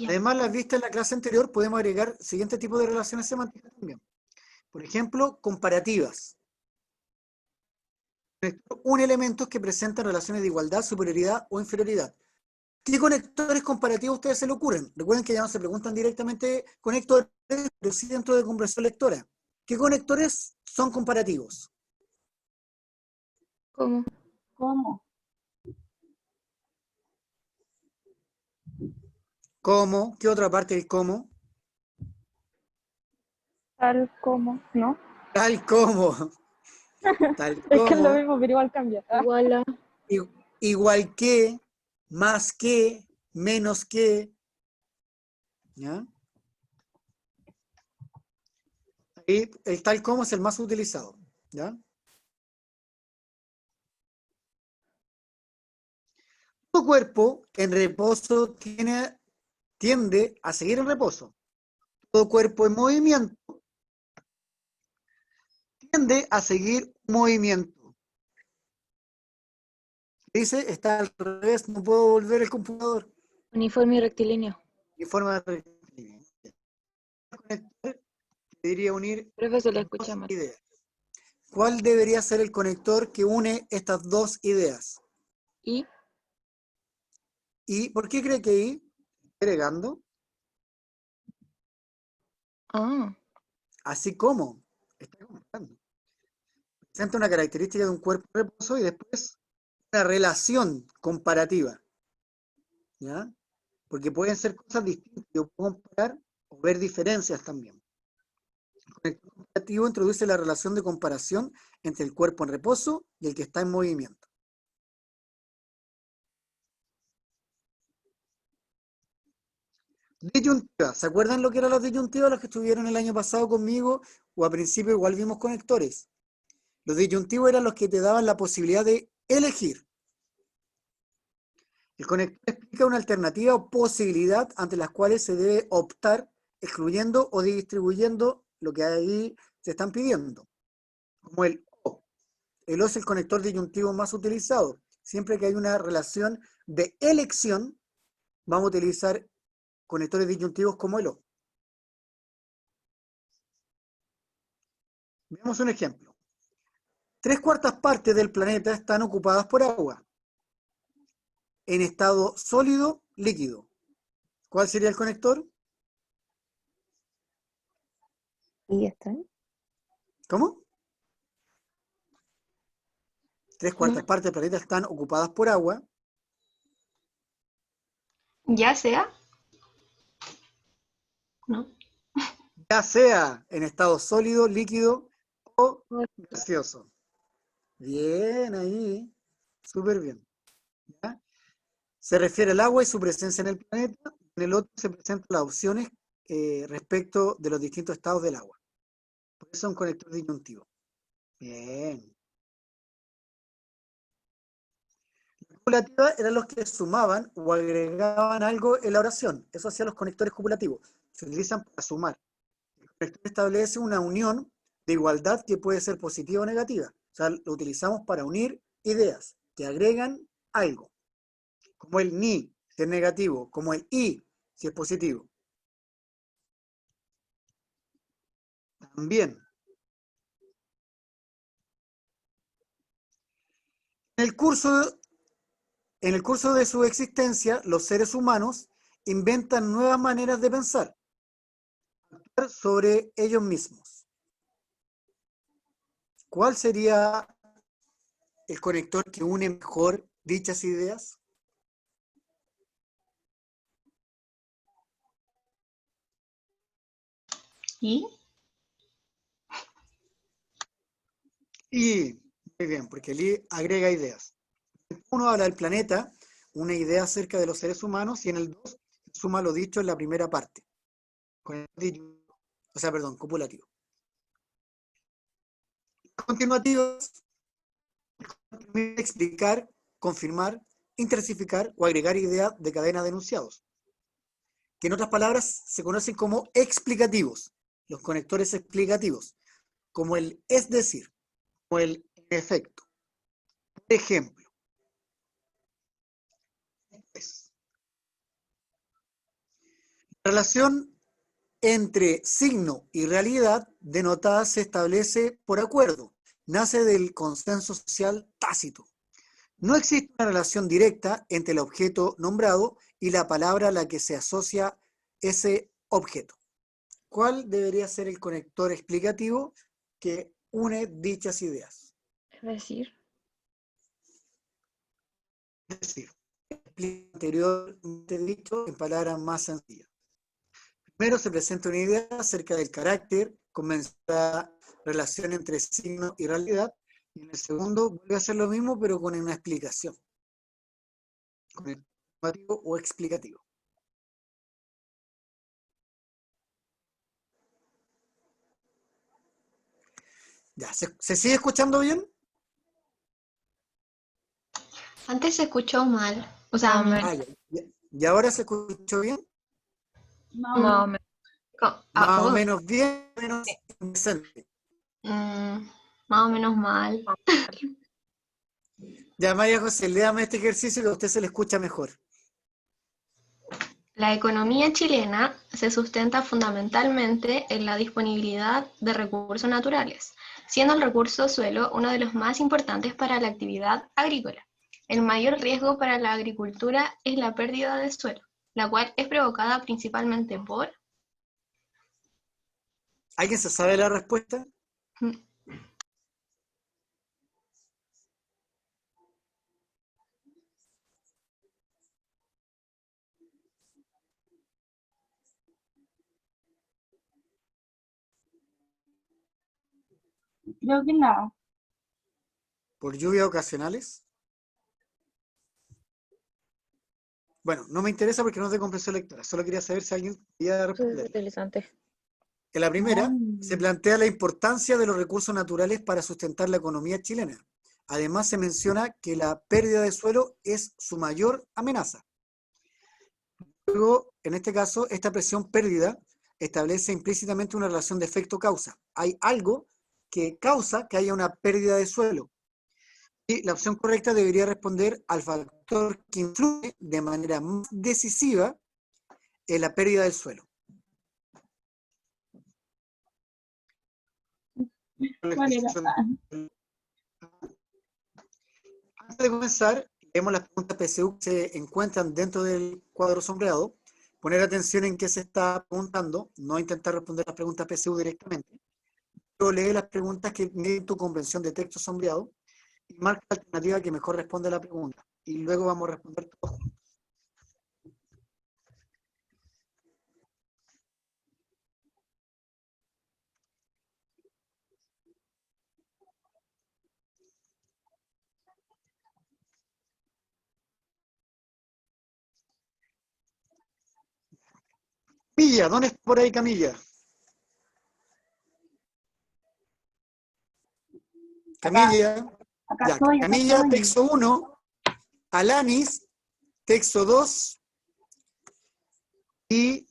Además, las vistas en la clase anterior, podemos agregar siguiente tipo de relaciones semánticas también. Por ejemplo, comparativas. Un elementos que presentan relaciones de igualdad, superioridad o inferioridad. ¿Qué conectores comparativos a ustedes se le ocurren? Recuerden que ya no se preguntan directamente conectores, pero sí dentro de comprensión lectora. ¿Qué conectores son comparativos? ¿Cómo? ¿Cómo? ¿Cómo? ¿Qué otra parte del cómo? Tal como, ¿no? Tal como. Tal Es que es lo como. mismo, pero igual cambia. Igual a. Igual que, más que, menos que. ¿Ya? Ahí el tal como es el más utilizado. ¿Ya? Todo cuerpo en reposo tiende a seguir en reposo. Todo cuerpo en movimiento tiende a seguir un movimiento. Dice, está al revés, no puedo volver el computador. Uniforme y rectilíneo. Y forma de conector debería unir Profe, se le estas escucha dos mal. ideas. ¿Cuál debería ser el conector que une estas dos ideas? ¿Y? ¿Y por qué cree que I? Agregando. Ah. Así como. Está comparando. Presenta una característica de un cuerpo en reposo y después una relación comparativa. ¿Ya? Porque pueden ser cosas distintas. Yo puedo comparar o ver diferencias también. El conector comparativo introduce la relación de comparación entre el cuerpo en reposo y el que está en movimiento. Disyuntivas. ¿Se acuerdan lo que eran las disyuntivas? Los que estuvieron el año pasado conmigo o a principio igual vimos conectores. Los disyuntivos eran los que te daban la posibilidad de elegir. El conector explica una alternativa o posibilidad ante las cuales se debe optar, excluyendo o distribuyendo lo que ahí se están pidiendo. Como el O. El O es el conector disyuntivo más utilizado. Siempre que hay una relación de elección, vamos a utilizar conectores disyuntivos como el O. Veamos un ejemplo. 3/4 partes del planeta están ocupadas por agua, en estado sólido, líquido. ¿Cuál sería el conector? ¿Y están? ¿Cómo? 3/4 partes del planeta están ocupadas por agua. Ya sea. ¿No? Ya sea en estado sólido, líquido o gaseoso. Bien, ahí. Súper bien. ¿Ya? Se refiere al agua y su presencia en el planeta. En el otro se presentan las opciones respecto de los distintos estados del agua. Por eso es un conector disyuntivo. Bien. copulativa eran los que sumaban o agregaban algo en la oración. Eso hacían los conectores copulativos. Se utilizan para sumar. El conector establece una unión de igualdad que puede ser positiva o negativa. O sea, lo utilizamos para unir ideas que agregan algo. Como el ni, si es negativo, como el y, si es positivo. También. En el curso de su existencia, los seres humanos inventan nuevas maneras de pensar sobre ellos mismos. ¿Cuál sería el conector que une mejor dichas ideas? ¿Y? Y, muy bien, porque el I agrega ideas. Uno habla del planeta, una idea acerca de los seres humanos, y en el 2 suma lo dicho en la primera parte. Copulativo. Continuativos, explicar, confirmar, intensificar o agregar ideas de cadena de enunciados, que en otras palabras se conocen como explicativos, los conectores explicativos, como el es decir, como el en efecto. Por ejemplo, la relación entre signo y realidad denotada se establece por acuerdo, nace del consenso social tácito. No existe una relación directa entre el objeto nombrado y la palabra a la que se asocia ese objeto. ¿Cuál debería ser el conector explicativo que une dichas ideas? Es decir, Es decir, explico anteriormente dicho en palabras más sencillas. Primero se presenta una idea acerca del carácter, convencional relación entre signo y realidad, y en el segundo vuelve a hacer lo mismo, pero con una explicación. Con el afirmativo o explicativo. Ya, ¿se sigue escuchando bien? Antes se escuchó mal. O sea, ¿Y ahora se escuchó bien? más o menos. Más o menos bien, menos decente. Más o menos mal. Ya, María José, léame este ejercicio que a usted se le escucha mejor. La economía chilena se sustenta fundamentalmente en la disponibilidad de recursos naturales, siendo el recurso suelo uno de los más importantes para la actividad agrícola. El mayor riesgo para la agricultura es la pérdida de suelo, la cual es provocada principalmente por... ¿Alguien se sabe la respuesta? Creo que no. ¿Por lluvias ocasionales? Bueno, no me interesa porque no es de comprensión lectora. Solo quería saber si alguien quería responder. En la primera, se plantea la importancia de los recursos naturales para sustentar la economía chilena. Además, se menciona que la pérdida de suelo es su mayor amenaza. Luego, en este caso, esta presión pérdida establece implícitamente una relación de efecto-causa. Hay algo que causa que haya una pérdida de suelo. Y la opción correcta debería responder al factor que influye de manera más decisiva en la pérdida del suelo. ¿Cuál era? Antes de comenzar, vemos las preguntas PSU que se encuentran dentro del cuadro sombreado. Poner atención en qué se está preguntando, no intentar responder las preguntas PSU directamente. Pero lee las preguntas que tienen tu comprensión de texto sombreado y marca la alternativa que mejor responde a la pregunta. Y luego vamos a responder todos juntos. Camilla, ¿dónde está por ahí Camilla? Camilla. Acá Ya, estoy, Camilla, texto 1. Alanis, texto 2, y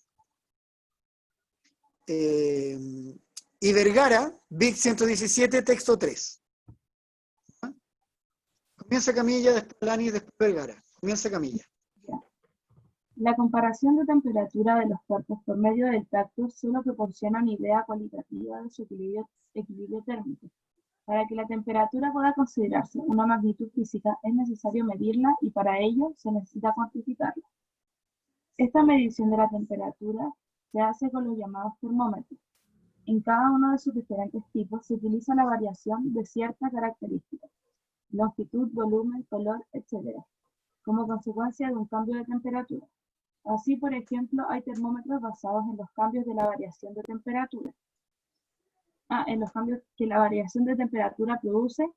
Vergara, BIC 117, texto 3. ¿Ah? Comienza Camilla, después Alanis, después Vergara. Comienza Camilla. La comparación de temperatura de los cuerpos por medio del tacto solo proporciona una idea cualitativa de su equilibrio térmico. Para que la temperatura pueda considerarse una magnitud física, es necesario medirla y para ello se necesita cuantificarla. Esta medición de la temperatura se hace con los llamados termómetros. En cada uno de sus diferentes tipos se utiliza la variación de cierta característica, longitud, volumen, color, etc., como consecuencia de un cambio de temperatura. Así, por ejemplo, hay termómetros basados en los cambios de la variación de temperatura. En los cambios que la variación de temperatura produce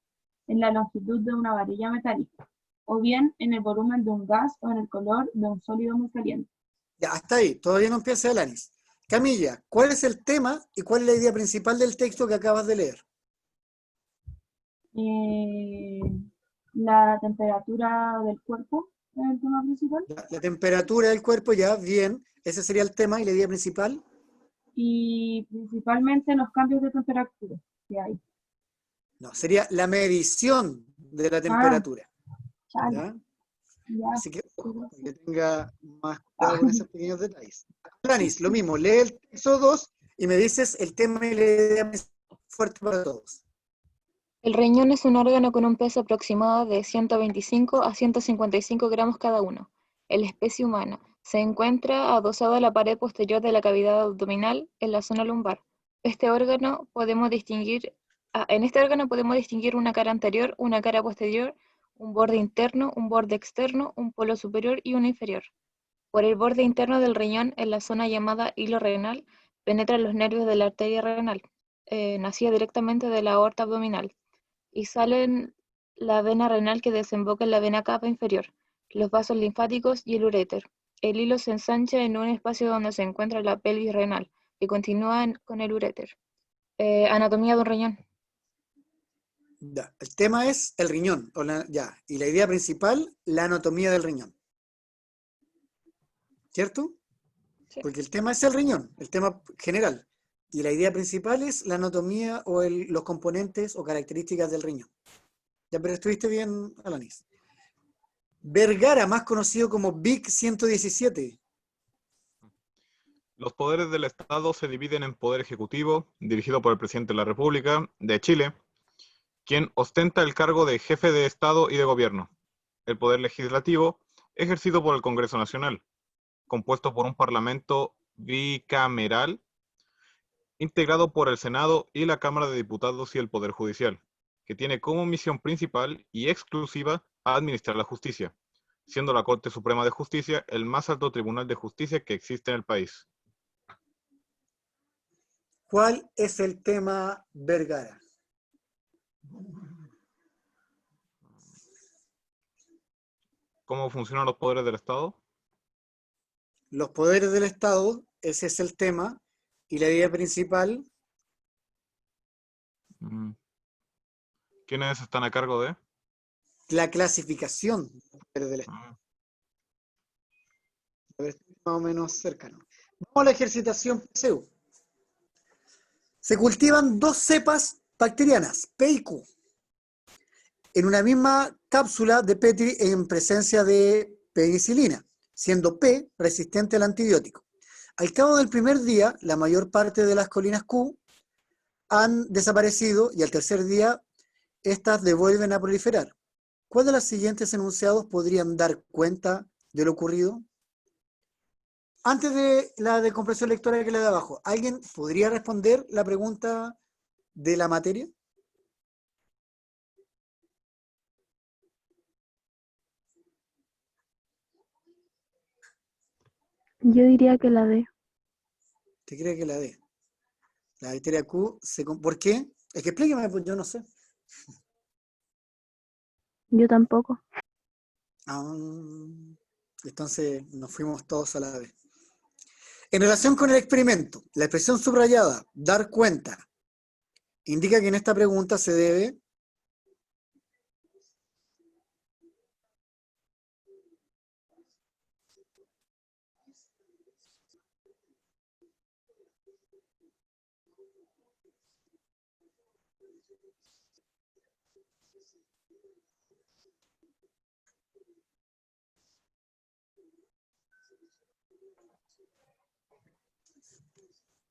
en la longitud de una varilla metálica, o bien en el volumen de un gas o en el color de un sólido muy caliente. Ya, hasta ahí, todavía no empieza Alanis. Camilla, ¿cuál es el tema y cuál es la idea principal del texto que acabas de leer? La temperatura del cuerpo es el tema principal. La temperatura del cuerpo, ya, bien. Ese sería el tema y la idea principal. Y principalmente los cambios de temperatura que hay. No, sería la medición de la temperatura. ¿Ya? Ya. Así que tenga más cuidado con esos pequeños detalles. Alanis, lo mismo, lee el texto 2 y me dices el tema y la idea más fuerte para todos. El riñón es un órgano con un peso aproximado de 125 a 155 gramos cada uno. En la especie humana se encuentra adosado a la pared posterior de la cavidad abdominal en la zona lumbar. En este órgano podemos distinguir una cara anterior, una cara posterior, un borde interno, un borde externo, un polo superior y uno inferior. Por el borde interno del riñón, en la zona llamada hilo renal, penetran los nervios de la arteria renal, nacida directamente de la aorta abdominal, y salen la vena renal que desemboca en la vena cava inferior, los vasos linfáticos y el uréter. El hilo se ensancha en un espacio donde se encuentra la pelvis renal, que continúa con el uréter. Anatomía de un riñón. Ya, el tema es el riñón, y la idea principal, la anatomía del riñón. ¿Cierto? Sí. Porque el tema es el riñón, el tema general. Y la idea principal es la anatomía o los componentes o características del riñón. Ya, pero estuviste bien, Alanis. Vergara, más conocido como BIC 117. Los poderes del Estado se dividen en poder ejecutivo, dirigido por el presidente de la República de Chile, quien ostenta el cargo de jefe de Estado y de Gobierno. El poder legislativo, ejercido por el Congreso Nacional, compuesto por un parlamento bicameral, integrado por el Senado y la Cámara de Diputados y el Poder Judicial, que tiene como misión principal y exclusiva administrar la justicia, siendo la Corte Suprema de Justicia el más alto tribunal de justicia que existe en el país. ¿Cuál es el tema Vergara? ¿Cómo funcionan los poderes del Estado? Los poderes del Estado, ese es el tema, y la idea principal. ¿Quiénes están a cargo de? La clasificación de los poderes del Estado. A ver, más o menos cercano. Vamos a la ejercitación PSU. Se cultivan dos cepas bacterianas, P y Q, en una misma cápsula de Petri en presencia de penicilina, siendo P resistente al antibiótico. Al cabo del primer día, la mayor parte de las colinas Q han desaparecido y al tercer día, estas devuelven a proliferar. ¿Cuál de los siguientes enunciados podrían dar cuenta de lo ocurrido? Antes de la decompresión lectora que le da abajo, ¿alguien podría responder la pregunta de la materia? Yo diría que la D. ¿Usted cree que la D? La bacteria Q, ¿por qué? Es que explíqueme, pues yo no sé. Yo tampoco. Entonces nos fuimos todos a la vez. En relación con el experimento, la expresión subrayada, dar cuenta, indica que en esta pregunta se debe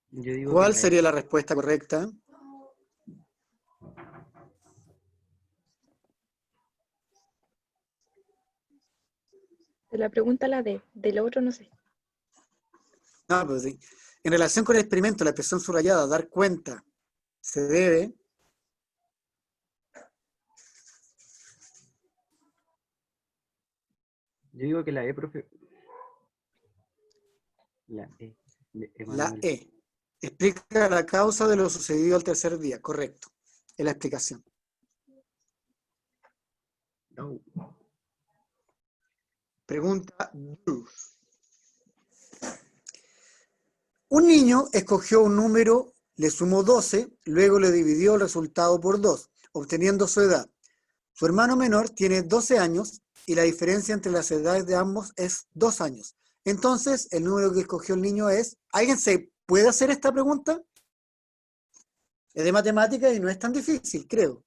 Yo digo que ¿Cuál la E. sería la respuesta correcta? De la pregunta la D, del otro no sé. No, pues sí. En relación con el experimento, la expresión subrayada, dar cuenta, se debe. Yo digo que la E, profe. La E. De La Emanuel. E. Explica la causa de lo sucedido al tercer día. Correcto. Es la explicación. No. Pregunta 2. Un niño escogió un número, le sumó 12, luego le dividió el resultado por 2, obteniendo su edad. Su hermano menor tiene 12 años y la diferencia entre las edades de ambos es 2 años. Entonces, el número que escogió el niño es... ¿Alguien se puede hacer esta pregunta? Es de matemáticas y no es tan difícil, creo.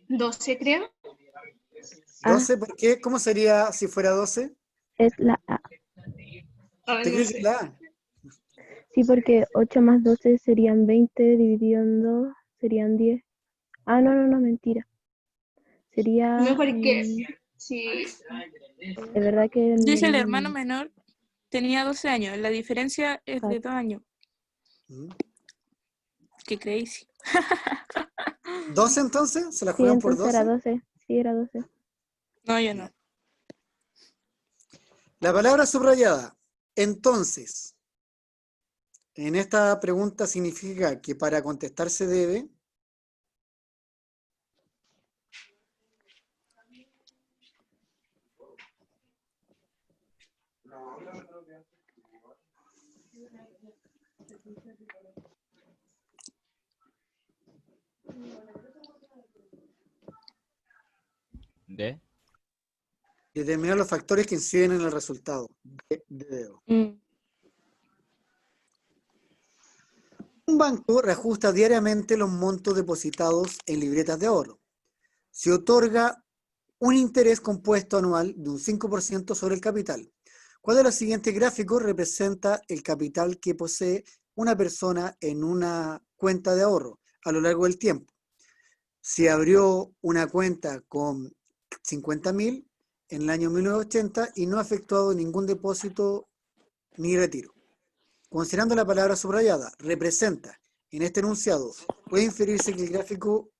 ¿12 creo? 12, ¿por qué? ¿Cómo sería si fuera 12? Es la A. ¿Te crees que es la A? Sí, porque 8 más 12 serían 20, dividido en 2 serían 10. Ah, no, mentira. Sería... No, porque sí. de verdad que... Dice el hermano menor tenía 12 años, la diferencia es de 2 años. Qué crazy. 12 entonces, ¿se la Sí, juegan por entonces era 12? 12. Sí, era 12. No, yo no. La palabra subrayada. Entonces, en esta pregunta significa que para contestar se debe... ¿De? determinar los factores que inciden en el resultado. Un banco reajusta diariamente los montos depositados en libretas de ahorro. Se otorga un interés compuesto anual de un 5% sobre el capital. ¿Cuál de los siguientes gráficos representa el capital que posee una persona en una cuenta de ahorro a lo largo del tiempo? Si abrió una cuenta con 50.000 en el año 1980 y no ha efectuado ningún depósito ni retiro. Considerando la palabra subrayada, representa en este enunciado, puede inferirse que el gráfico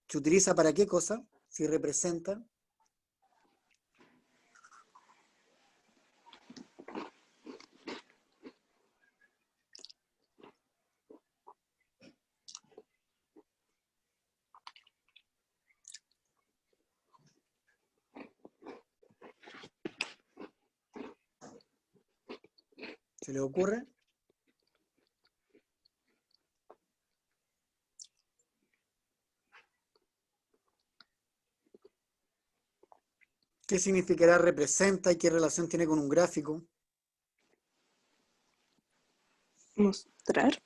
se utiliza para qué cosa, si representa. ¿Se le ocurre? ¿Qué significará representa y qué relación tiene con un gráfico? ¿Mostrar?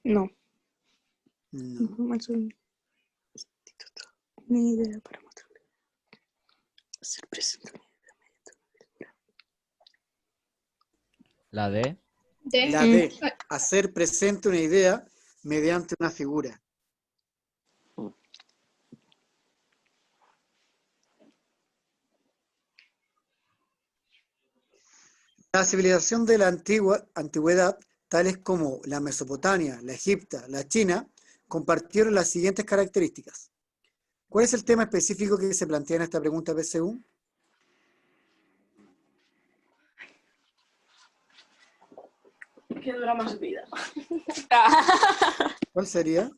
No. No. Información. Una idea para mostrar. Hacer presente una idea mediante una figura. ¿La D? La D. Hacer presente una idea mediante una figura. La civilización de la antigüedad, tales como la Mesopotamia, la Egipta, la China, compartieron las siguientes características. ¿Cuál es el tema específico que se plantea en esta pregunta PSU? Que dura más vida. ¿Cuál sería?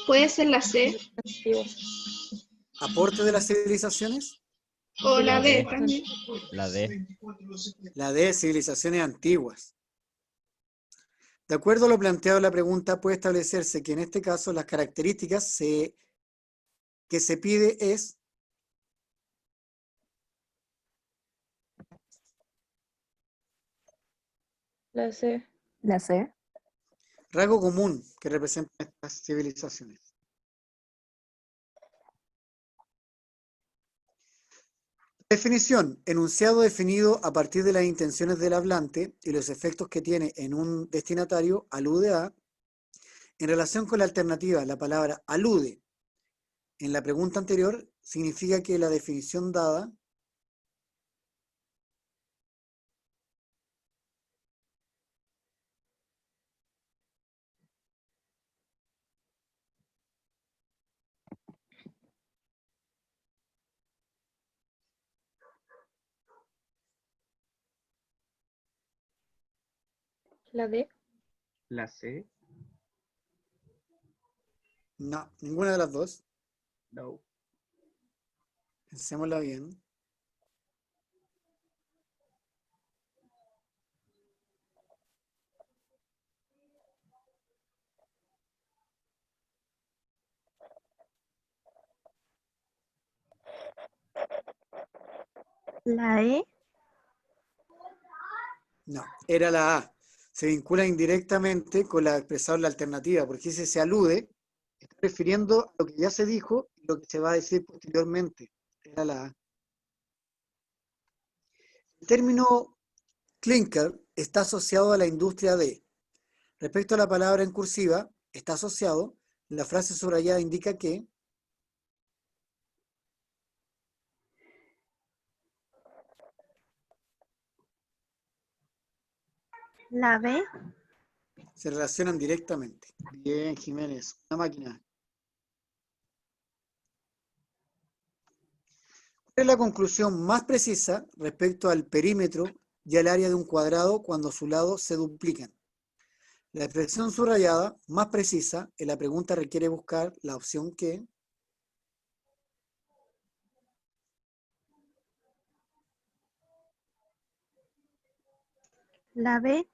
Puede ser la C. aporte de las civilizaciones. O la La D D. también. La D. La D, civilizaciones antiguas. De acuerdo a lo planteado en la pregunta, puede establecerse que en este caso las características que se pide es La C. La C. rasgo común que representan estas civilizaciones. Definición: enunciado definido a partir de las intenciones del hablante y los efectos que tiene en un destinatario alude a. En relación con la alternativa, la palabra alude en la pregunta anterior significa que la definición dada La D. La C. no, ninguna de las dos. No. Pensémosla bien. La E. No, era la A. Se vincula indirectamente con la expresada en la alternativa, porque si se alude, está refiriendo a lo que ya se dijo y lo que se va a decir posteriormente. Era la A. El término clinker está asociado a la industria de. Respecto a la palabra en cursiva, está asociado. La frase subrayada indica que. La B. Se relacionan directamente. Bien, Jiménez, una máquina. ¿Cuál es la conclusión más precisa respecto al perímetro y al área de un cuadrado cuando sus lados se duplican? La expresión subrayada más precisa en la pregunta requiere buscar la opción que. La B.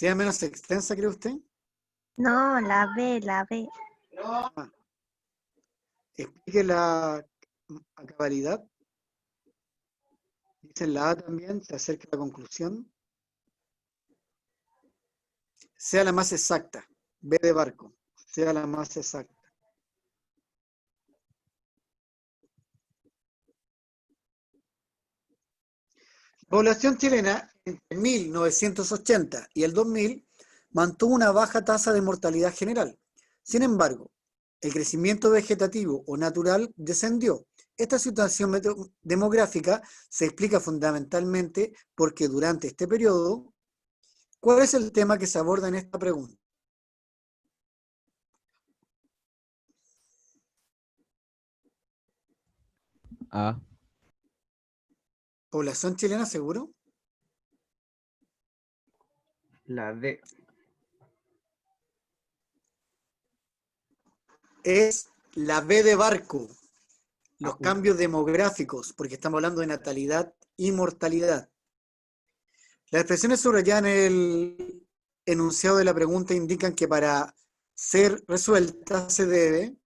¿Sea menos extensa, cree usted? No, la B, la B. Ah, explique la a cabalidad. Dice la A también, se acerca a la conclusión. Sea la más exacta. B de barco. Sea la más exacta. La población chilena entre 1980 y el 2000 mantuvo una baja tasa de mortalidad general. Sin embargo, el crecimiento vegetativo o natural descendió. Esta situación demográfica se explica fundamentalmente porque durante este periodo, ¿cuál es el tema que se aborda en esta pregunta? A. ¿Población chilena, seguro? La D. Es la B de barco. Los cambios demográficos, porque estamos hablando de natalidad y mortalidad. Las expresiones subrayadas en el enunciado de la pregunta indican que para ser resuelta se debe.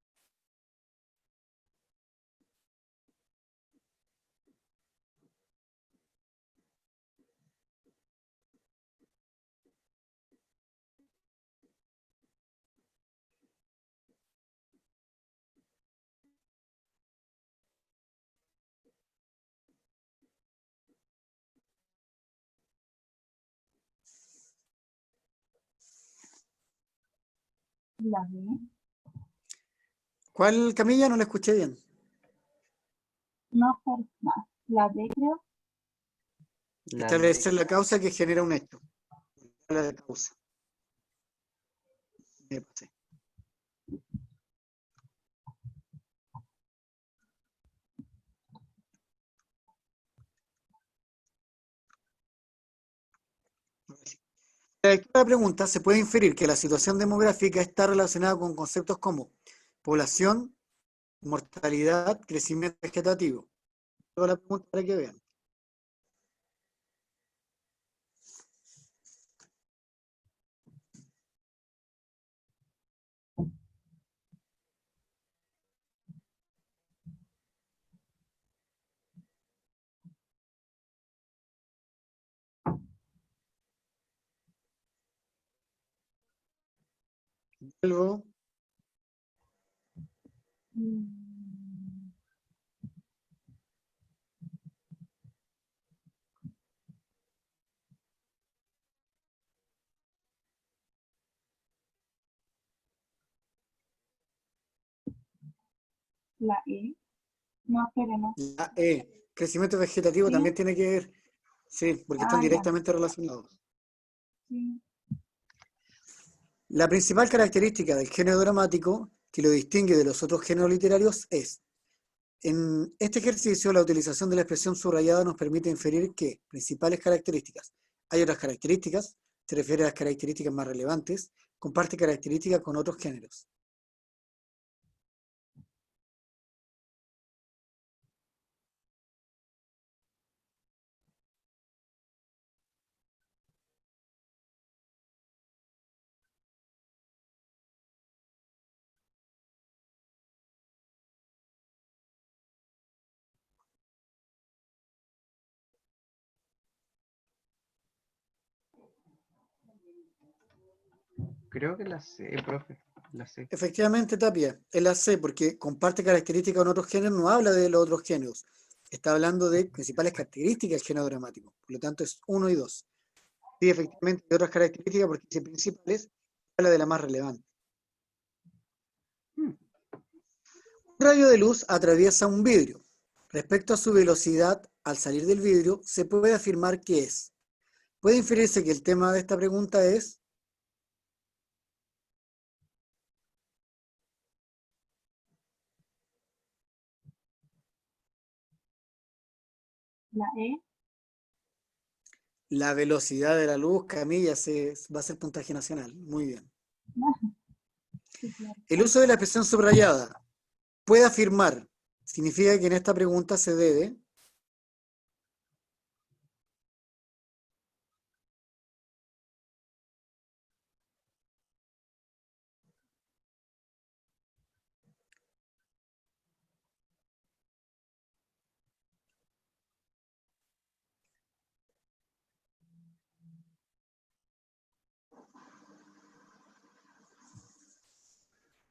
La B. ¿Cuál, Camilla? No la escuché bien. No, por más. La D creo. La Establecer D. la causa que genera un hecho. La de causa. Me pasé. la lectura de la pregunta se puede inferir que la situación demográfica está relacionada con conceptos como población, mortalidad, crecimiento vegetativo. Toda la pregunta para que vean. Vuelvo. La E. No, espere, no. La E, crecimiento vegetativo ¿Sí? también tiene que ver, sí, porque están Ah, ya. directamente relacionados. Sí. La principal característica del género dramático que lo distingue de los otros géneros literarios es, en este ejercicio, la utilización de la expresión subrayada nos permite inferir que principales características. Hay otras características, se refiere a las características más relevantes, comparte características con otros géneros. Creo que la C, profe. La C. Efectivamente, Tapia, es la C, porque comparte características con otros géneros, no habla de los otros géneros. Está hablando de principales características del género dramático. Por lo tanto, es 1 y 2. Sí, efectivamente, hay otras características, porque dice principales, habla de la más relevante. Un rayo de luz atraviesa un vidrio. Respecto a su velocidad al salir del vidrio, se puede afirmar que es. Puede inferirse que el tema de esta pregunta es La E. la velocidad de la luz, Camilla, va a ser puntaje nacional. Muy bien. Sí, claro. El uso de la expresión subrayada, puede afirmar, significa que en esta pregunta se debe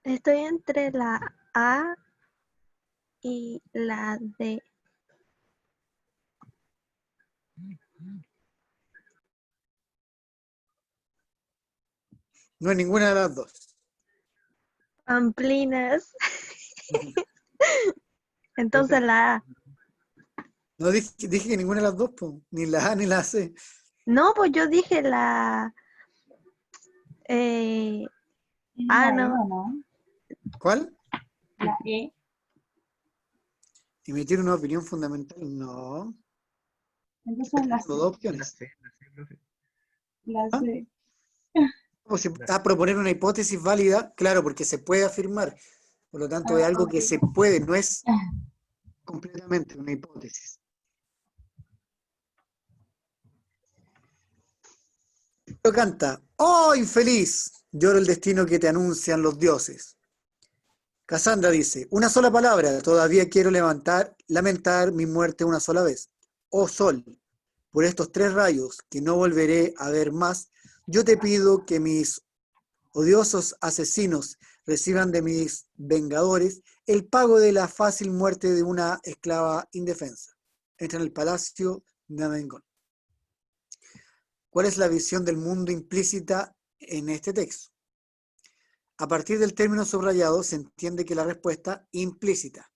Estoy entre la A y la D. no es ninguna de las dos. Pamplinas. Entonces la A. No dije que ninguna de las dos, po, ni la A ni la C. No, pues yo dije la... La E, no. ¿no? ¿Cuál? La E. Emitir una opinión fundamental, no. Entonces la Tengo C. dos opciones. La C, profe. La ¿Ah? C. O si a proponer una hipótesis válida, claro, porque se puede afirmar. Por lo tanto, es algo ok. que se puede, no es completamente una hipótesis. Lo canta, ¡oh, infeliz! Lloro el destino que te anuncian los dioses. Casandra dice, una sola palabra, todavía quiero lamentar mi muerte una sola vez. Oh sol, por estos 3 rayos que no volveré a ver más, yo te pido que mis odiosos asesinos reciban de mis vengadores el pago de la fácil muerte de una esclava indefensa. Entra en el palacio de Amengón. ¿Cuál es la visión del mundo implícita en este texto? A partir del término subrayado se entiende que la respuesta implícita.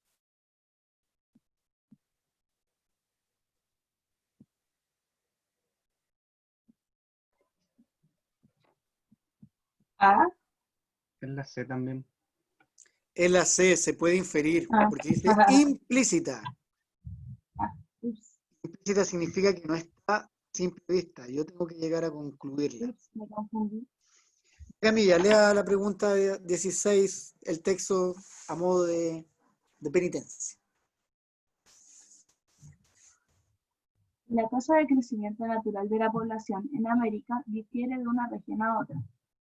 A. Es la C también. Es la C, se puede inferir, porque dice implícita. Ups. Implícita significa que no está simple vista. Yo tengo que llegar a concluirla. Ups, me confundí. Camilla, lea la pregunta 16, el texto a modo de penitencia. La tasa de crecimiento natural de la población en América difiere de una región a otra.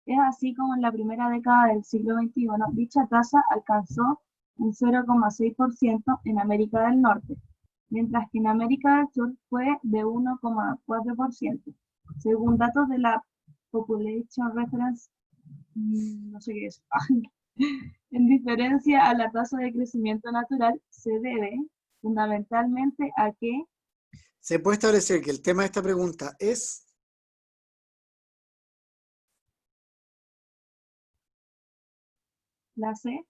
Es así como en la primera década del siglo XXI, dicha tasa alcanzó un 0,6% en América del Norte, mientras que en América del Sur fue de 1,4%, según datos de la Population Reference, no sé qué es. En diferencia a la tasa de crecimiento natural, se debe fundamentalmente a que Se puede establecer que el tema de esta pregunta es la C,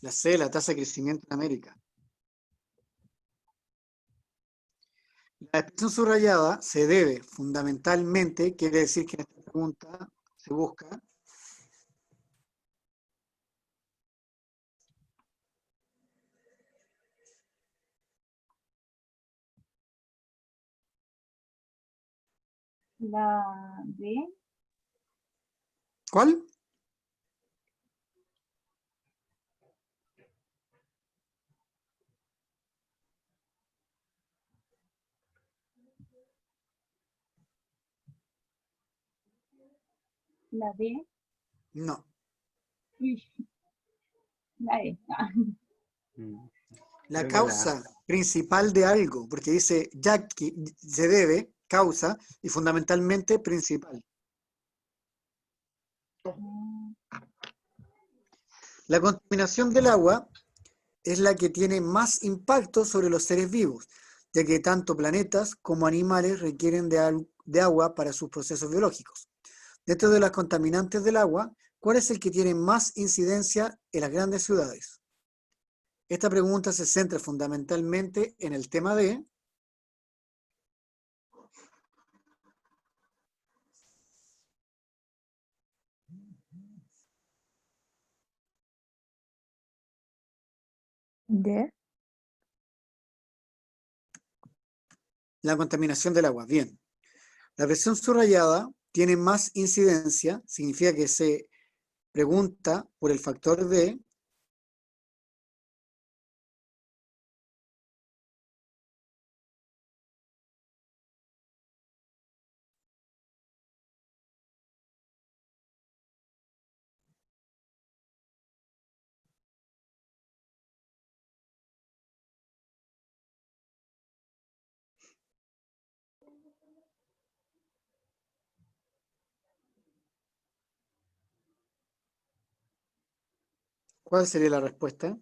la C, la tasa de crecimiento en América. La expresión subrayada se debe fundamentalmente, quiere decir que en esta pregunta se busca la D, ¿cuál? la D, No. uy, la E. La Creo que causa principal de algo, porque dice ya que se debe, causa, y fundamentalmente principal. La contaminación del agua es la que tiene más impacto sobre los seres vivos, ya que tanto planetas como animales requieren de agua para sus procesos biológicos. Dentro de las contaminantes del agua, ¿cuál es el que tiene más incidencia en las grandes ciudades? Esta pregunta se centra fundamentalmente en el tema de la contaminación del agua. Bien. La versión subrayada tiene más incidencia, significa que se pregunta por el factor de ¿cuál sería la respuesta?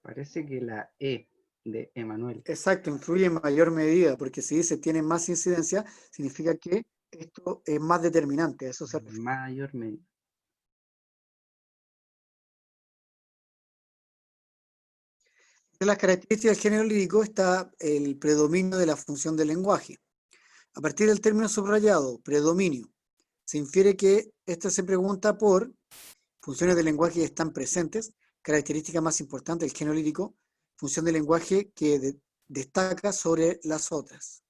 Parece que la E de Emanuel. Exacto, influye en mayor medida, porque si dice tiene más incidencia, significa que esto es más determinante, a eso se refiere. Mayor medida. En las características del género lírico está el predominio de la función del lenguaje. A partir del término subrayado, predominio, se infiere que esta se pregunta por funciones del lenguaje que están presentes, característica más importante del género lírico, función del lenguaje que destaca sobre las otras.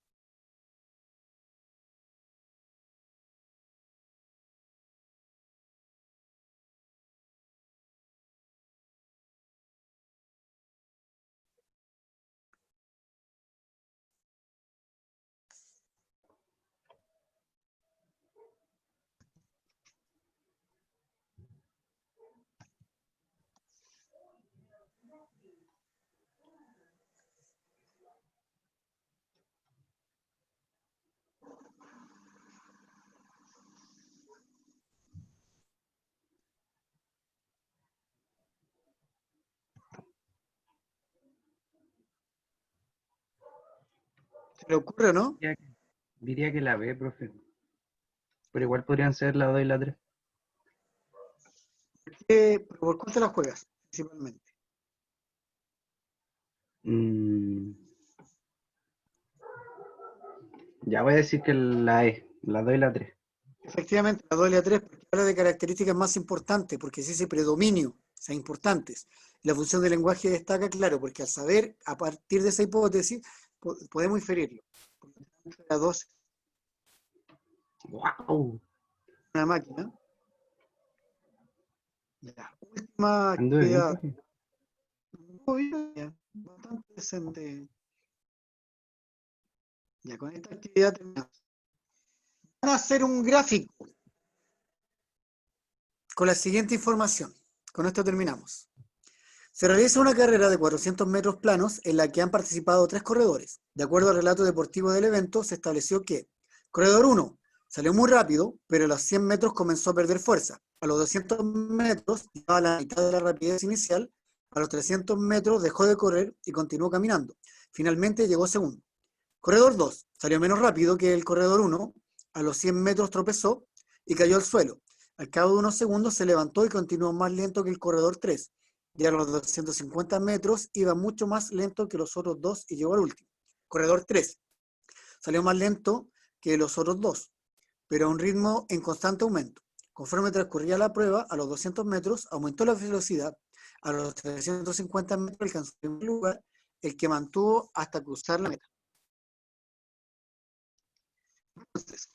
¿Se le ocurre o no? Diría que la B, profe. Pero igual podrían ser la 2 y la 3. ¿Por cuál te la juegas, principalmente? Ya voy a decir que la E, la 2 y la 3. Efectivamente, la 2 y la 3, porque habla de características más importantes, porque si ese predominio, o sea, importantes, La función del lenguaje destaca, claro, porque al saber, a partir de esa hipótesis, podemos inferirlo. La 2 ¡Wow! una máquina. La última Anduve bien, actividad. profe. Muy bien, bastante decente. Ya con esta actividad terminamos. Van a hacer un gráfico con la siguiente información. Con esto terminamos. Se realiza una carrera de 400 metros planos en la que han participado 3 corredores. De acuerdo al relato deportivo del evento, se estableció que corredor 1 salió muy rápido, pero a los 100 metros comenzó a perder fuerza. A los 200 metros llevaba la mitad de la rapidez inicial. A los 300 metros dejó de correr y continuó caminando. Finalmente llegó segundo. Corredor 2 salió menos rápido que el corredor 1. A los 100 metros tropezó y cayó al suelo. Al cabo de unos segundos se levantó y continuó más lento que el corredor 3. Y a los 250 metros iba mucho más lento que los otros dos y llegó al último. Corredor 3 salió más lento que los otros dos, pero a un ritmo en constante aumento. Conforme transcurría la prueba, a los 200 metros aumentó la velocidad. A los 350 metros alcanzó el primer lugar, el que mantuvo hasta cruzar la meta. Entonces,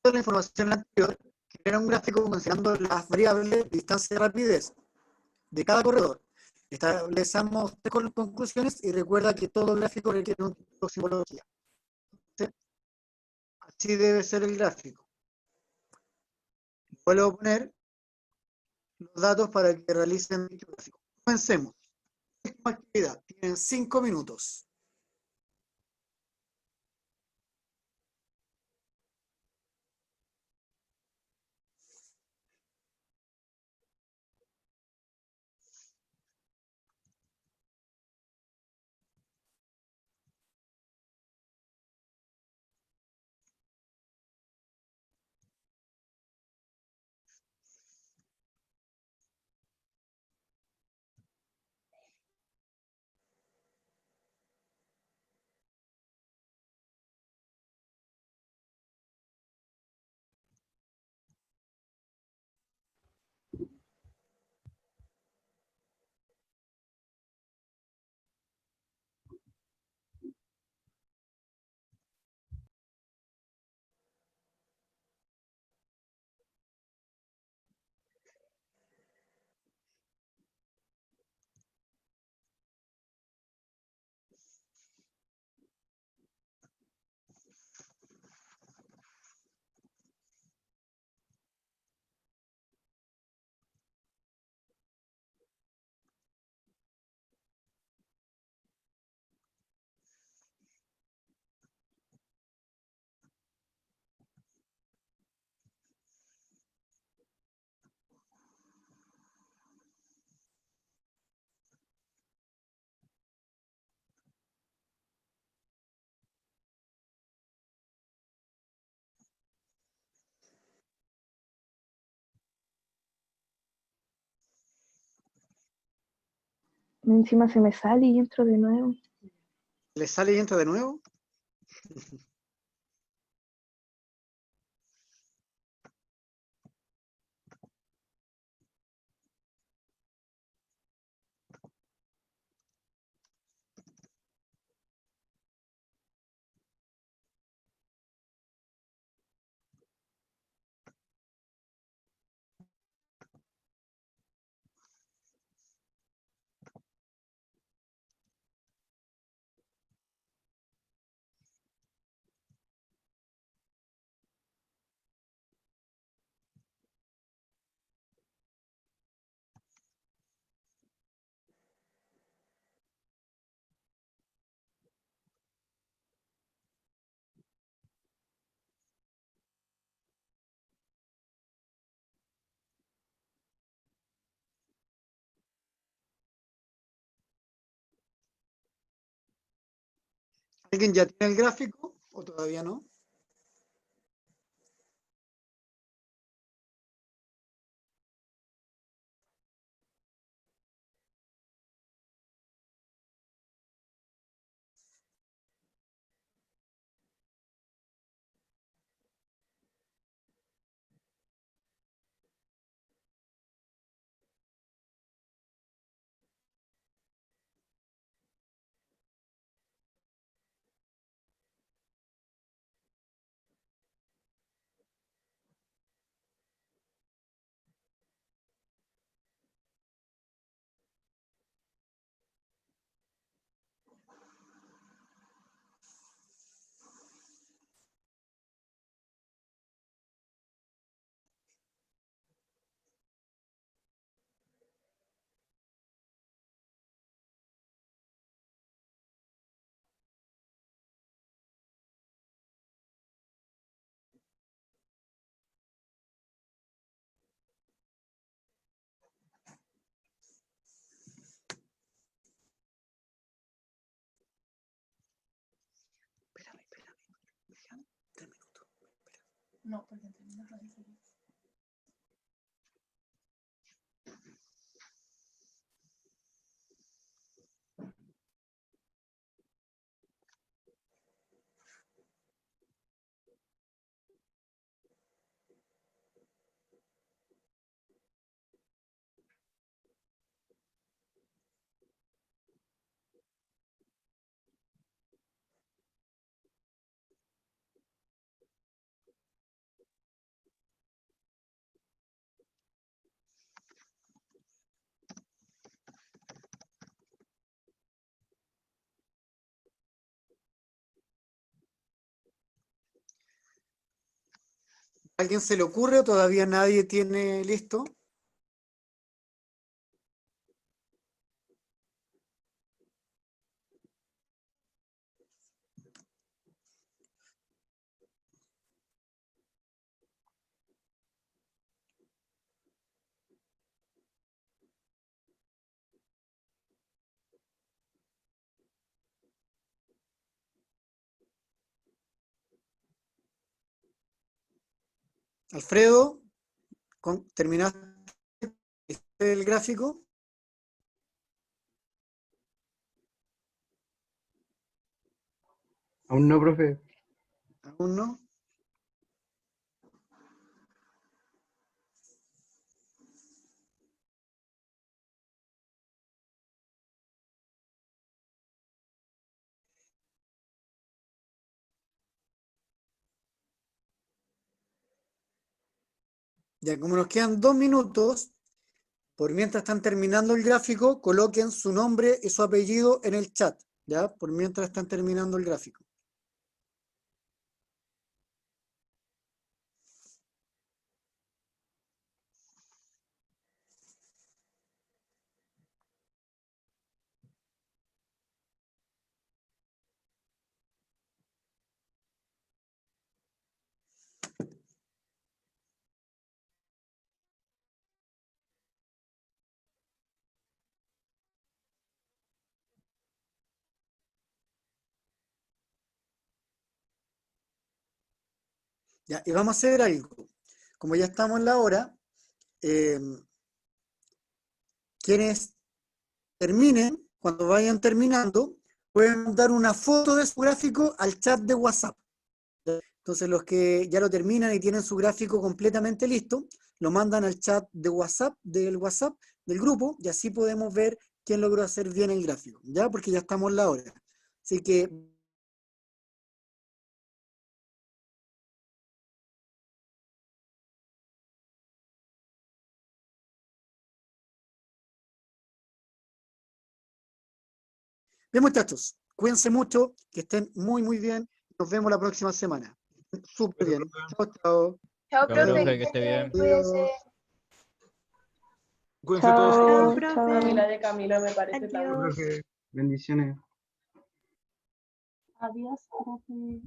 toda la información anterior genera un gráfico considerando las variables distancia y rapidez de cada corredor. Establecemos 3 conclusiones y recuerda que todo gráfico requiere un tipo de simbología. Entonces, así debe ser el gráfico. Vuelvo a poner los datos para que realicen dicho gráfico. Comencemos. Esta actividad tienen 5 minutos. Encima se me sale y entro de nuevo. ¿Les sale y entra de nuevo? ¿Alguien ya tiene el gráfico o todavía no? No, porque termina radical. ¿A alguien se le ocurre o todavía nadie tiene listo? Alfredo, ¿terminaste el gráfico? Aún no, profe. ¿Aún no? Ya, como nos quedan 2 minutos, por mientras están terminando el gráfico, coloquen su nombre y su apellido en el chat, ¿ya? Por mientras están terminando el gráfico. Ya, y vamos a hacer algo. Como ya estamos en la hora, quienes terminen, cuando vayan terminando, pueden mandar una foto de su gráfico al chat de WhatsApp. Entonces los que ya lo terminan y tienen su gráfico completamente listo, lo mandan al chat de WhatsApp, del WhatsApp del grupo, y así podemos ver quién logró hacer bien el gráfico, ¿ya? Porque ya estamos en la hora. Así que bien, muchachos, cuídense mucho, que estén muy, muy bien. Nos vemos la próxima semana. Súper bien. Chao, chao. Chao, Chao, profe, profe, que que esté esté bien, bien. cuídese. Cuídense todos. Chao, La profe. familia de Camilo me parece tan... Adiós. Profe, bendiciones. Adiós, profe.